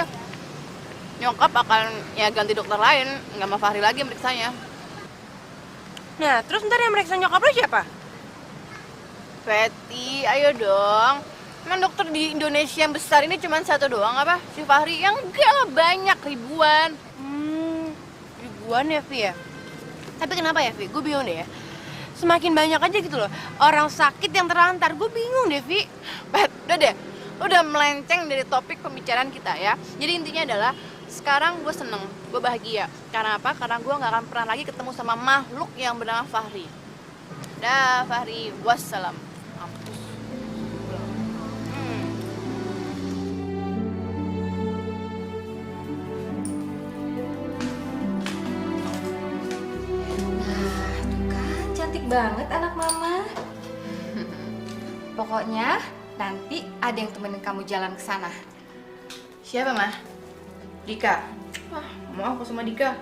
nyokap akan ya ganti dokter lain, nggak sama Fahri lagi meriksanya. Nah, terus ntar yang meriksa nyokap lo siapa? Peti, ayo dong. Emang dokter di Indonesia yang besar ini cuma satu doang apa? Si Fahri? Yang enggak lah, banyak, ribuan. Ribuan ya, Vi ya? Tapi kenapa ya, Vi? Gue bingung deh ya. Semakin banyak aja gitu loh, orang sakit yang terlantar. Gue bingung deh, Vi. Pet, udah deh. Udah melenceng dari topik pembicaraan kita ya. Jadi intinya adalah, sekarang gue seneng, gue bahagia. Karena apa? Karena gue gak akan pernah lagi ketemu sama makhluk yang bernama Fahri. Dah, Fahri. Wassalam. Mampus. Nah, tuh kan cantik banget anak mama. Pokoknya nanti ada yang temenin kamu jalan ke sana. Siapa, Mah? Dika. Ah, mau aku sama Dika.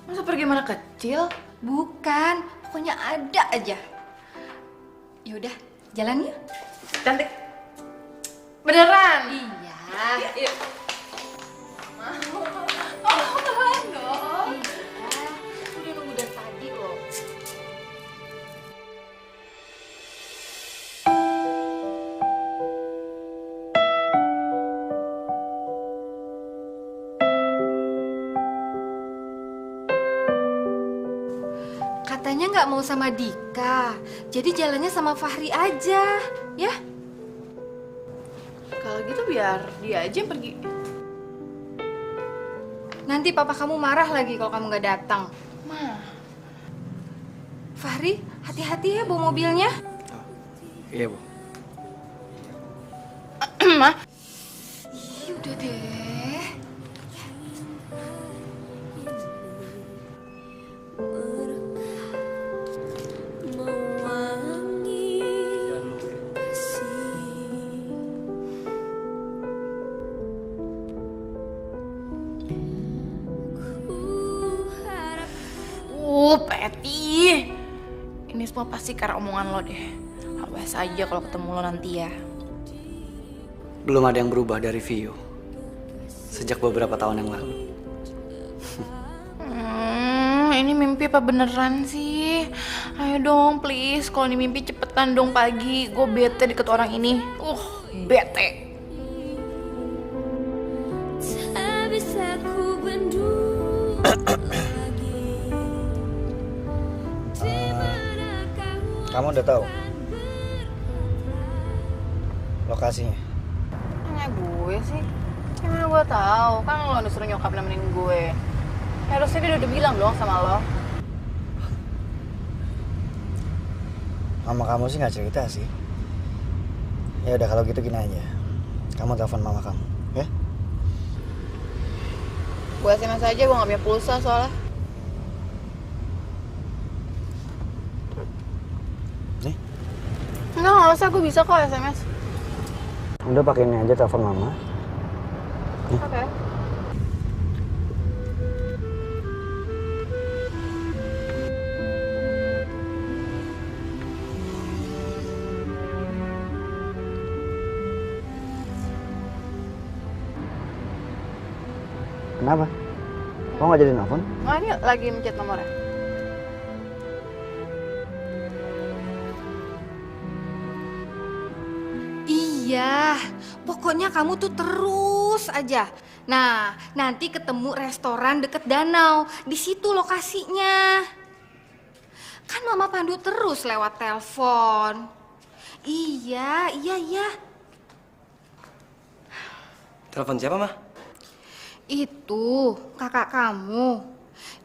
Masa pergi mana kecil? Bukan, pokoknya ada aja. Yaudah, jalan yuk. Cantik. Beneran? Iya. Yuk. Udah nunggu dari tadi loh. Katanya nggak mau sama Dika, jadi jalannya sama Fahri aja, ya? Kalau gitu biar dia aja yang pergi. Nanti papa kamu marah lagi kalau kamu nggak datang. Mah. Fahri, hati-hati ya bawa mobilnya. Iya, Bu. Mah. Ih, udah deh. Peti. Ini semua pasti karena omongan lo deh. Awas aja kalau ketemu lo nanti ya. Belum ada yang berubah dari Vio sejak beberapa tahun yang lalu. Ini mimpi apa beneran sih? Ayo dong please, kalau ini mimpi cepetan dong pagi. Gue bete deket orang ini. Bete. Tak bisa ku bendung lagi. Kamu udah tahu lokasinya? Nanya gue sih. Gimana gue tahu? Kan lo udah suruh nyokap nemenin gue. Harusnya dia udah bilang dong sama lo. Mama kamu sih nggak cerita sih. Ya udah kalau gitu gini aja. Kamu telepon mama kamu, ya? Gue SMS aja, gue gak punya pulsa soalnya. Nih, Enggak usah, gue bisa kok SMS. udah pakai ini aja telepon mama. Oke. Kenapa? Kok nggak jadi nelfon? Oh, ini lagi mencet nomornya. Iya, pokoknya kamu tuh terus aja. Nah, nanti ketemu restoran deket danau. Di situ lokasinya. Kan mama pandu terus lewat telepon. Iya. Telepon siapa, Mah? Itu kakak kamu.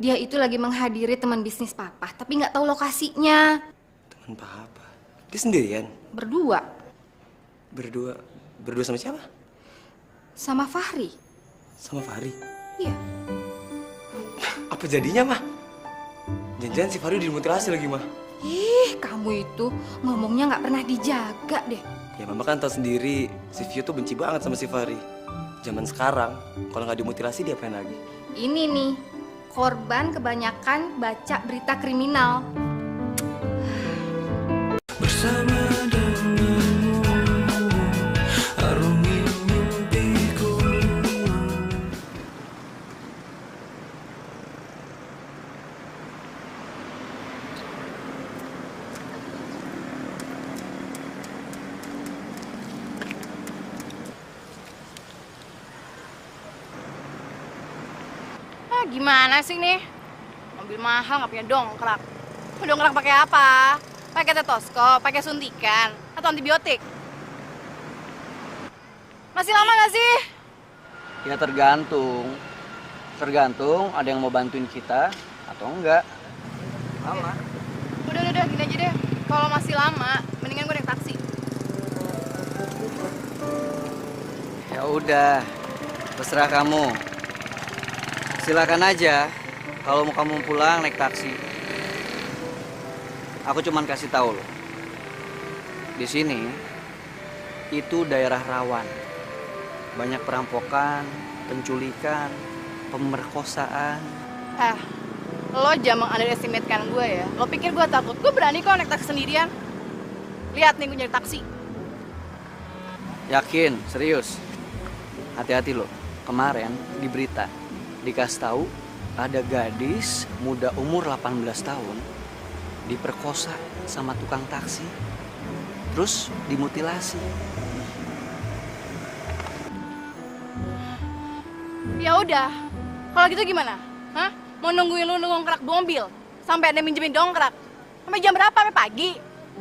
Dia itu lagi menghadiri teman bisnis papa, tapi nggak tahu lokasinya. Teman papa. Dia sendirian? Berdua Berdua sama siapa? sama Fahri. Sama Fahri. Iya. Apa jadinya, Mah? Jangan-jangan si Fahri dimutilasi lagi, Mah. Ih, kamu itu ngomongnya nggak pernah dijaga deh. Ya, Mama kan tahu sendiri, si Vio tuh benci banget sama si Fahri. Zaman sekarang, kalau nggak dimutilasi dia apain lagi? Ini nih, korban kebanyakan baca berita kriminal. Bersama denganmu arungi mimpiku. Gimana sih nih? Mobil mahal nggak punya dongkrak. Mau dongkrak pakai apa? Pakai stetoskop, pakai suntikan, atau antibiotik? Masih lama nggak sih? Ya tergantung. Tergantung ada yang mau bantuin kita atau enggak. Lama. Udah, gini aja deh. Kalau masih lama, mendingan gue naik taksi. Ya udah, terserah kamu. Silakan aja. Kalau mau kamu pulang naik taksi. Aku cuman kasih tahu loh. Di sini itu daerah rawan. Banyak perampokan, penculikan, pemerkosaan. Lo jangan underestimate-kan gue ya. Lo pikir gue takut? Gue berani kok naik taksi sendirian. Lihat nih gue nyari taksi. Yakin, serius. Hati-hati lo. Kemarin di berita dikasih tahu ada gadis muda umur 18 tahun diperkosa sama tukang taksi. Terus dimutilasi. Ya udah. Kalau gitu gimana? Hah? Mau nungguin lu dongkrak mobil sampai ada minjemin dongkrak? Sampai jam berapa? Sampai pagi?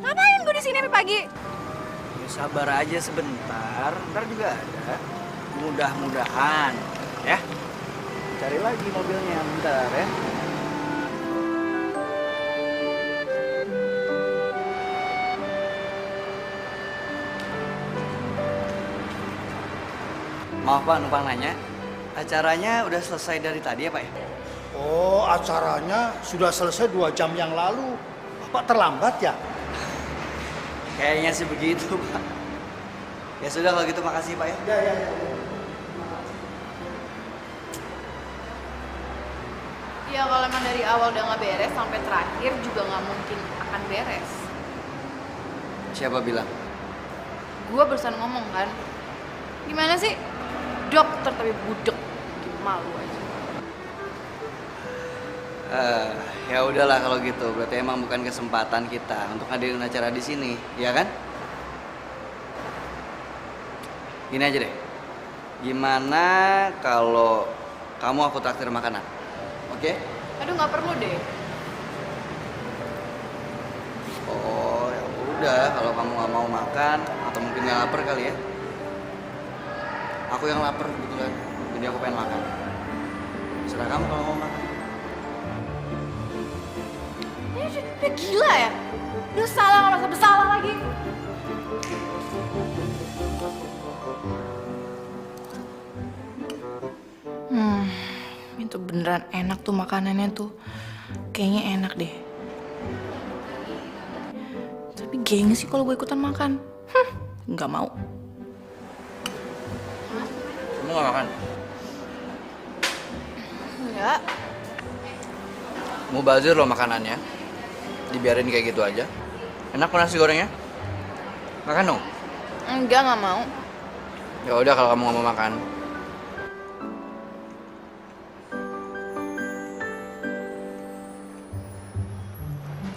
Ngapain gue di sini sampai pagi? Ya, sabar aja sebentar, ntar juga ada. Mudah-mudahan, ya. Cari lagi mobilnya, bentar ya. Maaf Pak, numpang nanya. Acaranya udah selesai dari tadi ya Pak ya? Oh, acaranya sudah selesai 2 jam yang lalu. Bapak terlambat ya? Kayaknya sih begitu Pak. Ya sudah kalau gitu makasih Pak ya. Ya. Ya kalau emang dari awal udah nggak beres sampai terakhir juga nggak mungkin akan beres. Siapa bilang? Gue barusan ngomong kan. Gimana sih? Dokter tapi budek. Bikin malu aja. Ya udahlah kalau gitu. Berarti emang bukan kesempatan kita untuk ngadain acara di sini, ya kan? Gini aja deh. Gimana kalau kamu aku traktir makanan? Oke? Aduh nggak perlu deh. Oh, ya udah kalau kamu nggak mau makan atau mungkin nggak lapar kali ya. Aku yang lapar kebetulan. Jadi aku pengen makan. Serah kamu kalau mau makan. Udah gila ya? Udah salah nggak merasa bersalah lagi. Itu beneran enak tuh makanannya tuh. Kayaknya enak deh. Tapi gengsi kalau gue ikutan makan. Nggak mau. Kamu nggak makan? Enggak. Mubazir loh makanannya. Dibiarin kayak gitu aja. Enak kok nasi gorengnya? Makan dong. Enggak, nggak mau. Ya udah kalau kamu nggak mau makan.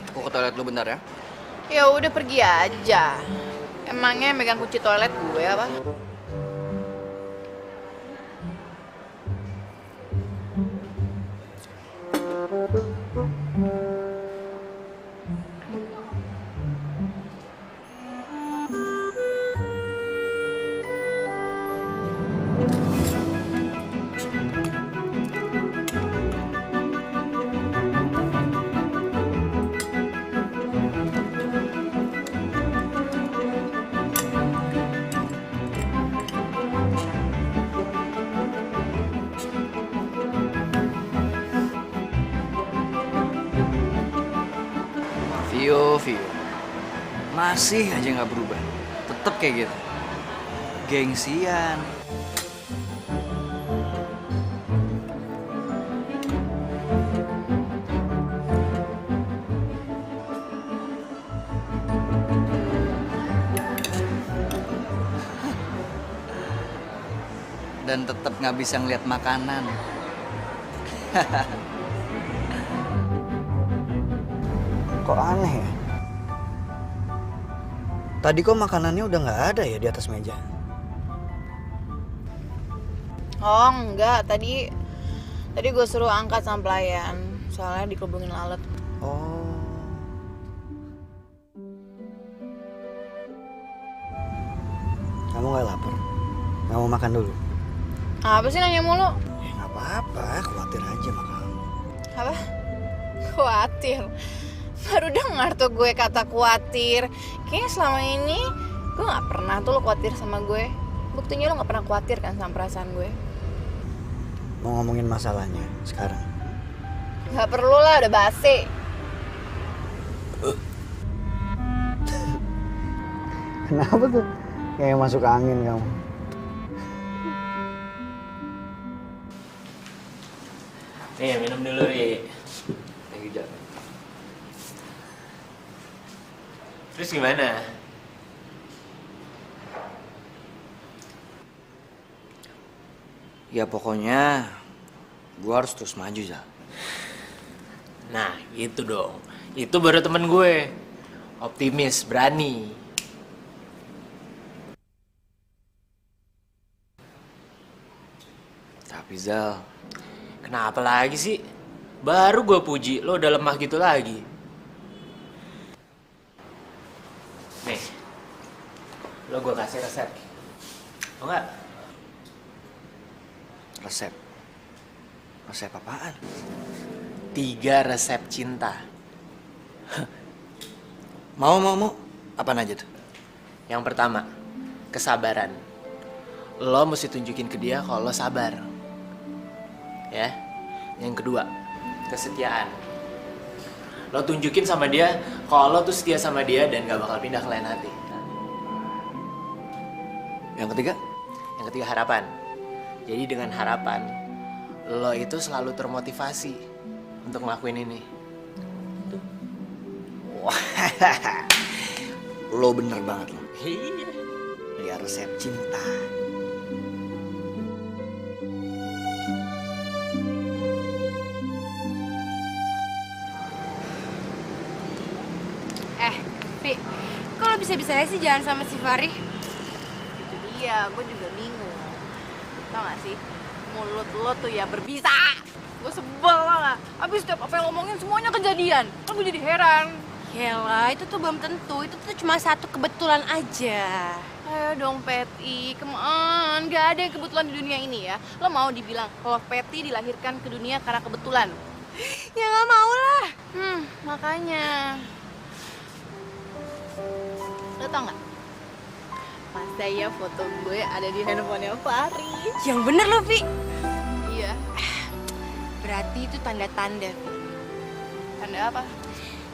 Aku ke toilet dulu bentar ya. Ya udah pergi aja. Emangnya yang megang kunci toilet gue apa? Vio. Masih aja nggak berubah. Tetep kayak gitu. Gengsian. Dan tetep nggak bisa ngeliat makanan. Kok aneh ya? Tadi kok makanannya udah nggak ada ya di atas meja? Oh enggak, tadi gue suruh angkat sama pelayan. Soalnya dikelubungin lalat. Oh. Kamu nggak lapar? Nggak mau makan dulu? Apa sih nanya mulu? Ya nggak apa-apa, khawatir aja sama kamu. Apa? Khawatir. Baru dengar tuh gue kata khawatir. Kayaknya selama ini gue gak pernah tuh lo khawatir sama gue. Buktinya lo gak pernah khawatir kan sama perasaan gue. Mau ngomongin masalahnya sekarang? Gak perlu lah, udah basi. Kenapa tuh? Kayak masuk angin kamu. Nih, minum dulu, Ri. Thank you, Jal. Terus gimana? Ya pokoknya gue harus terus maju, Zal. Nah, gitu dong. Itu baru temen gue. Optimis, berani. Tapi Zal, Kenapa lagi sih? Baru gue puji, lo udah lemah gitu lagi. Nih, lo gue kasih resep. Mau nggak? resep. Resep apaan? 3 resep cinta. Mau. Apaan aja tuh? Yang pertama, kesabaran. Lo mesti tunjukin ke dia kalau lo sabar. Ya. Yang kedua, kesetiaan. Lo tunjukin sama dia kalau lo tuh setia sama dia dan gak bakal pindah ke lain hati. Yang ketiga? Yang ketiga, harapan. Jadi dengan harapan, lo itu selalu termotivasi untuk ngelakuin ini. Wah, lo bener banget lo. Iya. Dia resep cinta. Vi, kok lo bisa-bisanya sih jalan sama si Fahri? Itu dia, gue juga bingung. Tau gak sih, mulut lo tuh ya berbisa. Gue sebel lah. Abis setiap apa yang lo omongin semuanya kejadian. Kan gue jadi heran. Yalah, itu tuh belum tentu. Itu tuh cuma satu kebetulan aja. Ayo dong Peti, come on. Gak ada yang kebetulan di dunia ini ya. Lo mau dibilang kalau Peti dilahirkan ke dunia karena kebetulan? Ya nggak mau lah. Makanya. Lo tau gak? Masa ya foto gue ada di handphonenya Fahri? Yang bener lo, Vi. Iya. Berarti itu tanda-tanda, Vi. Tanda apa?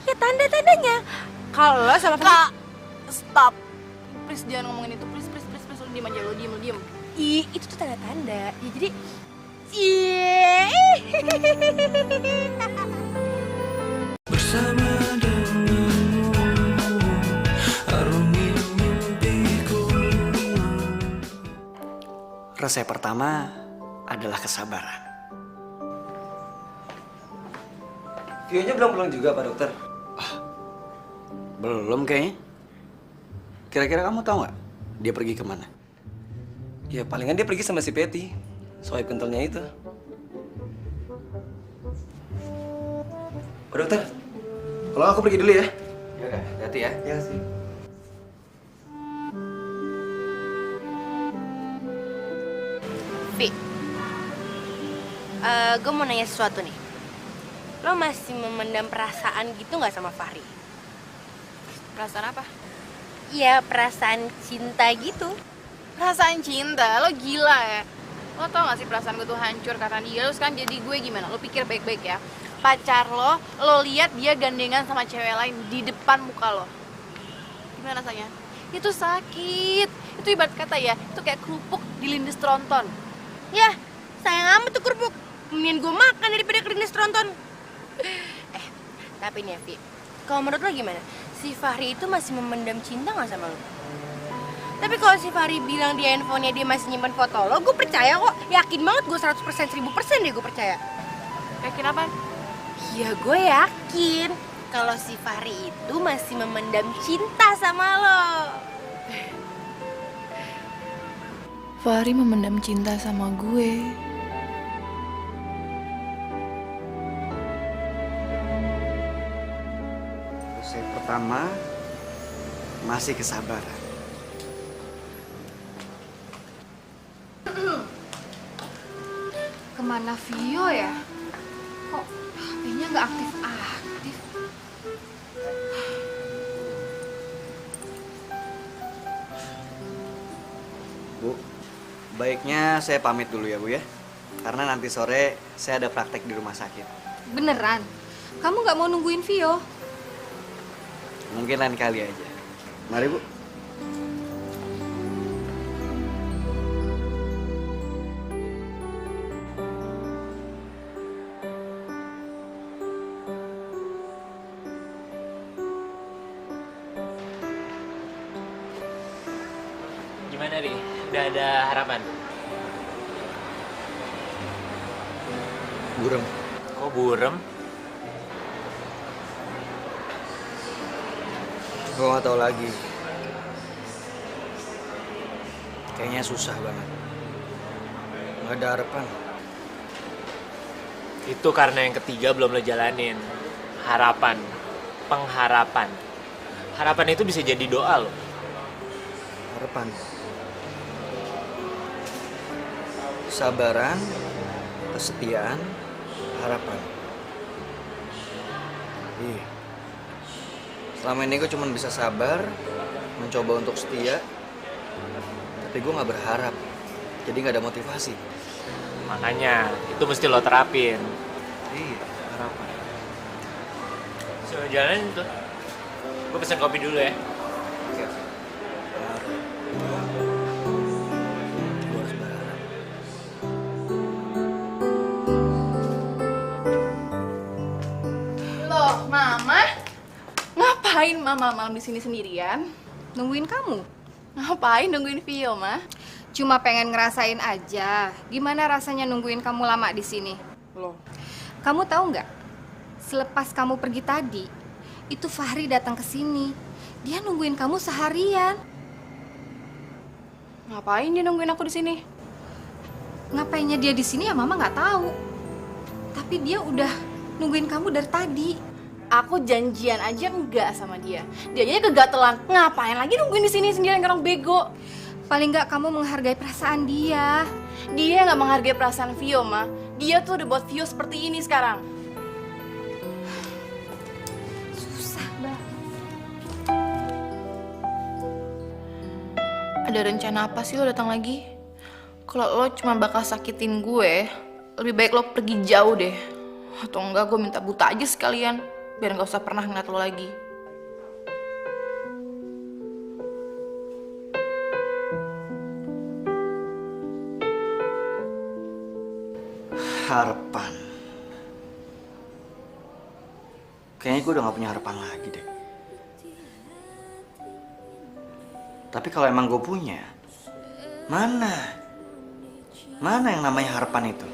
Ya tanda-tandanya. Kalau lo sama Fahri... Kak, stop. Please jangan ngomongin itu. Please. Lo diem aja, lo diem. Itu tuh tanda-tanda. Ya jadi... Iya. Bersama denganmu arungi mimpiku. Resep pertama adalah kesabaran. Vionya belum pulang juga, Pak Dokter. Belum kayaknya. Kira-kira kamu tahu nggak dia pergi kemana? Ya palingan dia pergi sama si Peti. Soal kentalnya itu. Pak Dokter, kalau aku pergi dulu ya. Ya udah, hati-hati ya. Ya sih. Vi, gue mau nanya sesuatu nih. Lo masih memendam perasaan gitu nggak sama Fahri? Perasaan apa? Iya, perasaan cinta gitu. Perasaan cinta? Lo gila ya? Lo tau gak sih perasaan gue tuh hancur karena dia. Lo sekarang jadi gue gimana? Lo pikir baik-baik ya. Pacar lo lihat dia gandengan sama cewek lain di depan muka lo. Gimana rasanya? Itu sakit. Itu ibarat kata ya, itu kayak kerupuk dilindes tronton. Ya, sayang amat tuh kerupuk. Mendingan gue makan daripada kelindes tronton. Tapi nih Vi, kalau menurut lo gimana? Si Fahri itu masih memendam cinta gak sama lo? Tapi kalau si Fahri bilang di handphonenya dia masih nyimpan foto lo, gue percaya kok. Yakin banget gue 100%, 1000% deh gue percaya. Yakin apa? Ya gue yakin kalau si Fahri itu masih memendam cinta sama lo. Fahri memendam cinta sama gue. Resep pertama masih kesabaran. Kemana Vio ya? Kok HP-nya nggak aktif-aktif? Bu, baiknya saya pamit dulu ya Bu ya. Karena nanti sore saya ada praktek di rumah sakit. Beneran? Kamu nggak mau nungguin Vio? Mungkin lain kali aja. Mari Bu. Gimana, Ri? Udah ada harapan? Burem. Kok burem? Gue gak tahu lagi. Kayaknya susah banget. Gak ada harapan. Itu karena yang ketiga belum lo jalanin. Harapan. Pengharapan. Harapan itu bisa jadi doa lo. Harapan. Sabaran, kesetiaan, harapan. Iya. Selama ini gue cuma bisa sabar, mencoba untuk setia, tapi gue gak berharap. Jadi gak ada motivasi. Makanya, itu mesti lo terapin. Iya, harapan. So, jalanin tuh. Gue pesen kopi dulu ya. Oke. Gue harus berharap. Loh, Mama? Ngapain Mama malam di sini sendirian? Nungguin kamu. Ngapain nungguin Vio, Ma? Cuma pengen ngerasain aja gimana rasanya nungguin kamu lama di sini. Loh. Kamu tahu nggak? Selepas kamu pergi tadi, itu Fahri datang ke sini. Dia nungguin kamu seharian. Ngapain dia nungguin aku di sini? Ngapainnya dia di sini ya Mama nggak tahu. Tapi dia udah nungguin kamu dari tadi. Aku janjian aja enggak sama dia. Dia aja kegatelan. Ngapain lagi nungguin di sini sendirian orang bego? Paling nggak kamu menghargai perasaan dia. Dia nggak menghargai perasaan Vio, Ma. Dia tuh udah buat Vio seperti ini sekarang. Susah banget. Ada rencana apa sih lo datang lagi? Kalau lo cuma bakal sakitin gue, lebih baik lo pergi jauh deh. Atau enggak gue minta buta aja sekalian, biar nggak usah pernah ngeliat lo lagi. Harapan. Kayaknya gue udah gak punya harapan lagi deh. Tapi kalau emang gue punya, mana yang namanya harapan itu?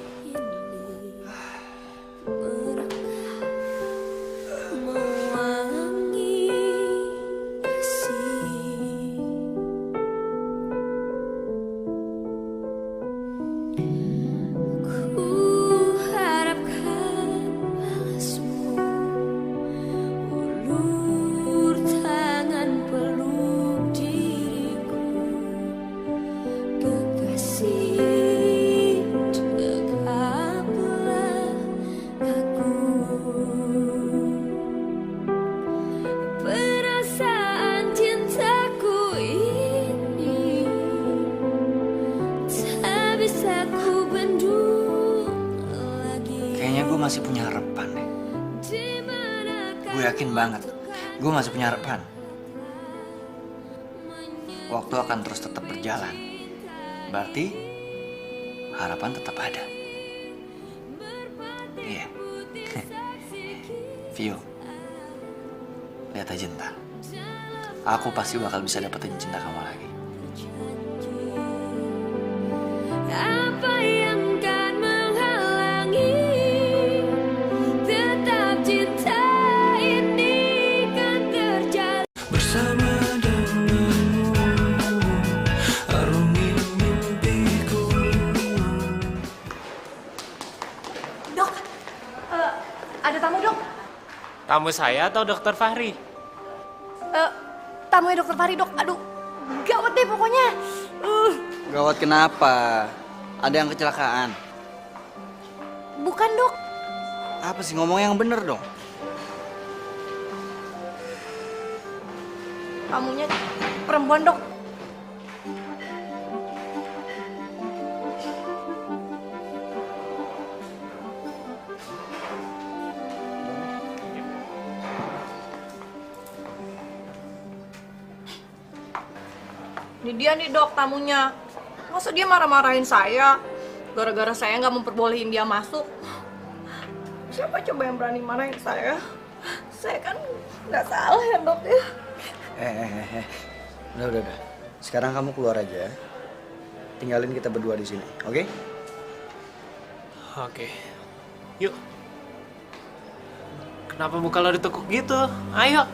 Masih punya harapan deh. Gue yakin banget, gue masih punya harapan. Waktu akan terus tetap berjalan. Berarti harapan tetap ada. Iya. Vio, lihat aja ntar. Aku pasti bakal bisa dapetin cinta kamu lagi. Apa yang kan menghalangi? Tetap cinta ini kan terjalin bersama denganmu, arungi mimpiku. Dok, ada tamu dok. Tamu saya atau dokter Fahri? Tamunya dokter Fahri dok. Aduh, gawat deh pokoknya. Gawat kenapa? Ada yang kecelakaan? Bukan dok. Apa sih, ngomong yang bener dong? Tamunya perempuan dok. Ini dia nih dok tamunya. Masa dia marah-marahin saya? Gara-gara saya nggak memperbolehin dia masuk. Siapa coba yang berani marahin saya? Saya kan nggak salah ya dok ya. Udah. Sekarang kamu keluar aja. Tinggalin kita berdua di sini, oke? Oke. Yuk. Kenapa muka lo ditekuk gitu? Ayo.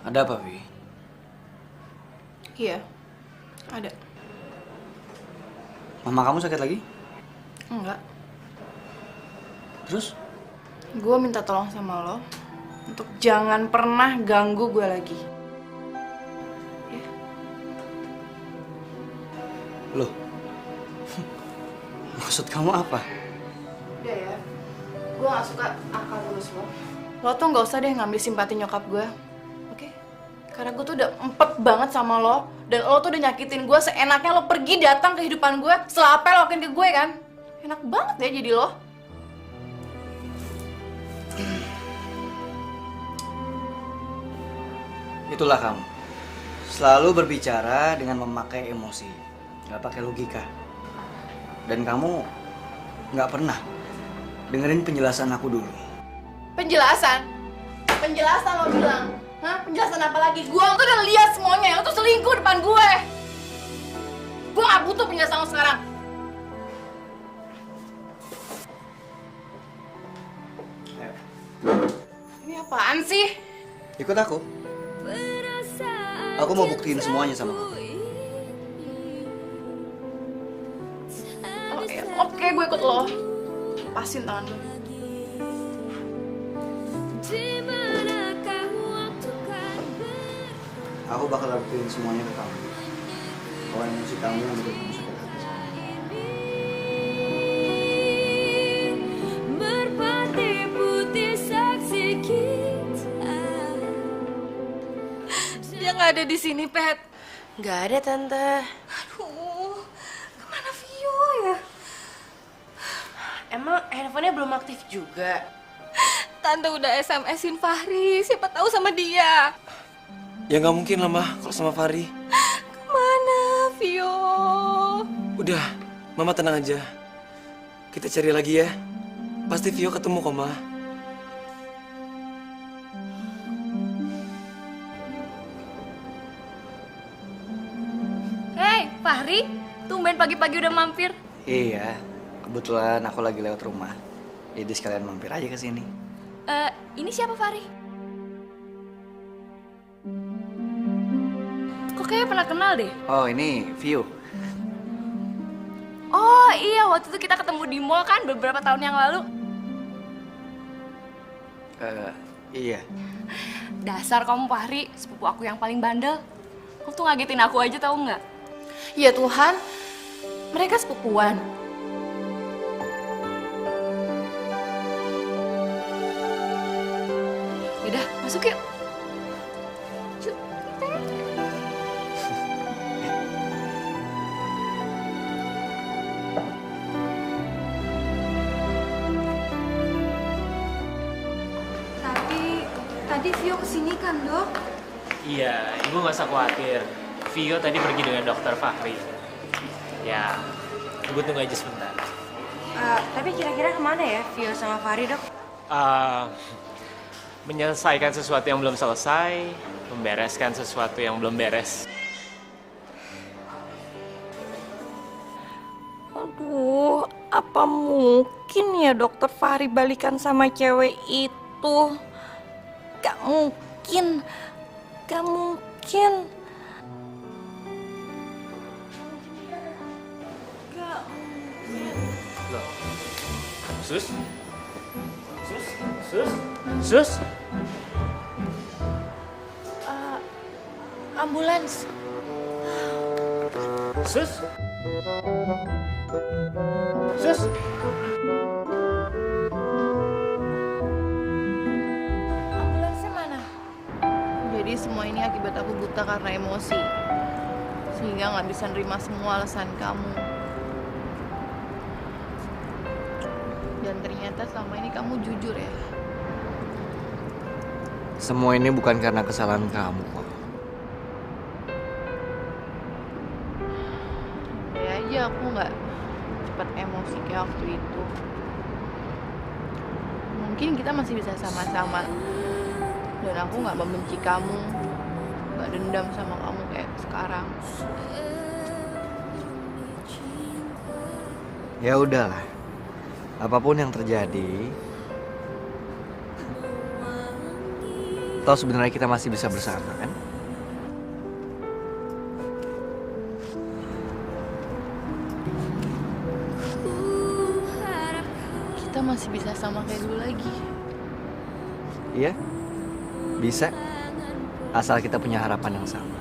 Ada apa, Vi? Iya, ada. Mama kamu sakit lagi? Enggak. Terus? Gue minta tolong sama lo untuk jangan pernah ganggu gue lagi. Ya? Loh? Maksud kamu apa? Udah ya, gue gak suka akal terus lo. Lo tuh gak usah deh ngambil simpati nyokap gue, oke? Karena gue tuh udah empet banget sama lo. Dan lo tuh udah nyakitin gue seenaknya lo pergi datang ke kehidupan gue setelah apa yang lo lakuin ke gue kan? Enak banget ya jadi lo. Itulah kamu. Selalu berbicara dengan memakai emosi. Gak pakai logika. Dan kamu gak pernah dengerin penjelasan aku dulu. Penjelasan? Penjelasan lo bilang? Hah? Penjelasan apa lagi? Gue tuh udah lihat semuanya, lo tuh selingkuh depan gue. Gue gak butuh penjelasan lo sekarang. Ini apaan sih? Ikut aku. Aku mau buktiin semuanya sama kamu. Oke, gue ikut lo. Lepasin tangan gue. Aku bakal buktiin semuanya ke kamu. Kalau emosi kamu yang bikin kamu sakit hati. Merpati putih saksi kita. Dia nggak ada di sini, Pet. Nggak ada, Tante. Aduh, kemana Vio ya? Emang handphonenya belum aktif juga? Tante udah SMS-in Fahri, siapa tahu sama dia. Ya nggak mungkin lah, Mah, kalau sama Fahri. Kemana, Vio? Udah, Mama tenang aja. Kita cari lagi ya. Pasti Vio ketemu kok, Mah. Hei, Fahri, tumben pagi-pagi udah mampir. Iya, kebetulan aku lagi lewat rumah. Jadi sekalian mampir aja ke sini. Ini siapa, Fahri? Kok kayaknya pernah kenal deh. Oh, ini Vio. Oh iya, waktu itu kita ketemu di mall kan beberapa tahun yang lalu. Iya. Dasar kamu, Fahri, sepupu aku yang paling bandel. Kamu tuh ngagetin aku aja, tahu nggak? Ya Tuhan, mereka sepupuan. Yaudah, masuk yuk. Yuk, tadi Vio kesini kan, Dok? Iya, ibu nggak usah khawatir. Vio tadi pergi dengan dokter Fahri. Ya, ibu tunggu aja sebentar. Tapi kira-kira kemana ya Vio sama Fahri, Dok? Menyelesaikan sesuatu yang belum selesai, membereskan sesuatu yang belum beres. Aduh, apa mungkin ya dokter Fahri balikan sama cewek itu? Gak mungkin. Gak mungkin. Gak mungkin. Loh. Sus? Sus? Sus? Sus? Ambulans. Sus? Sus? Ambulansnya mana? Jadi semua ini akibat aku buta karena emosi. Sehingga nggak bisa nerima semua alasan kamu. Dan ternyata selama ini kamu jujur ya. Semua ini bukan karena kesalahan kamu kok. aja aku nggak cepat emosi kayak waktu itu. Mungkin kita masih bisa sama-sama. Dan aku nggak membenci kamu, nggak dendam sama kamu kayak sekarang. Ya udahlah, apapun yang terjadi, toh sebenarnya kita masih bisa bersama kan? Kita masih bisa sama kayak dulu lagi. Iya, bisa. Asal kita punya harapan yang sama.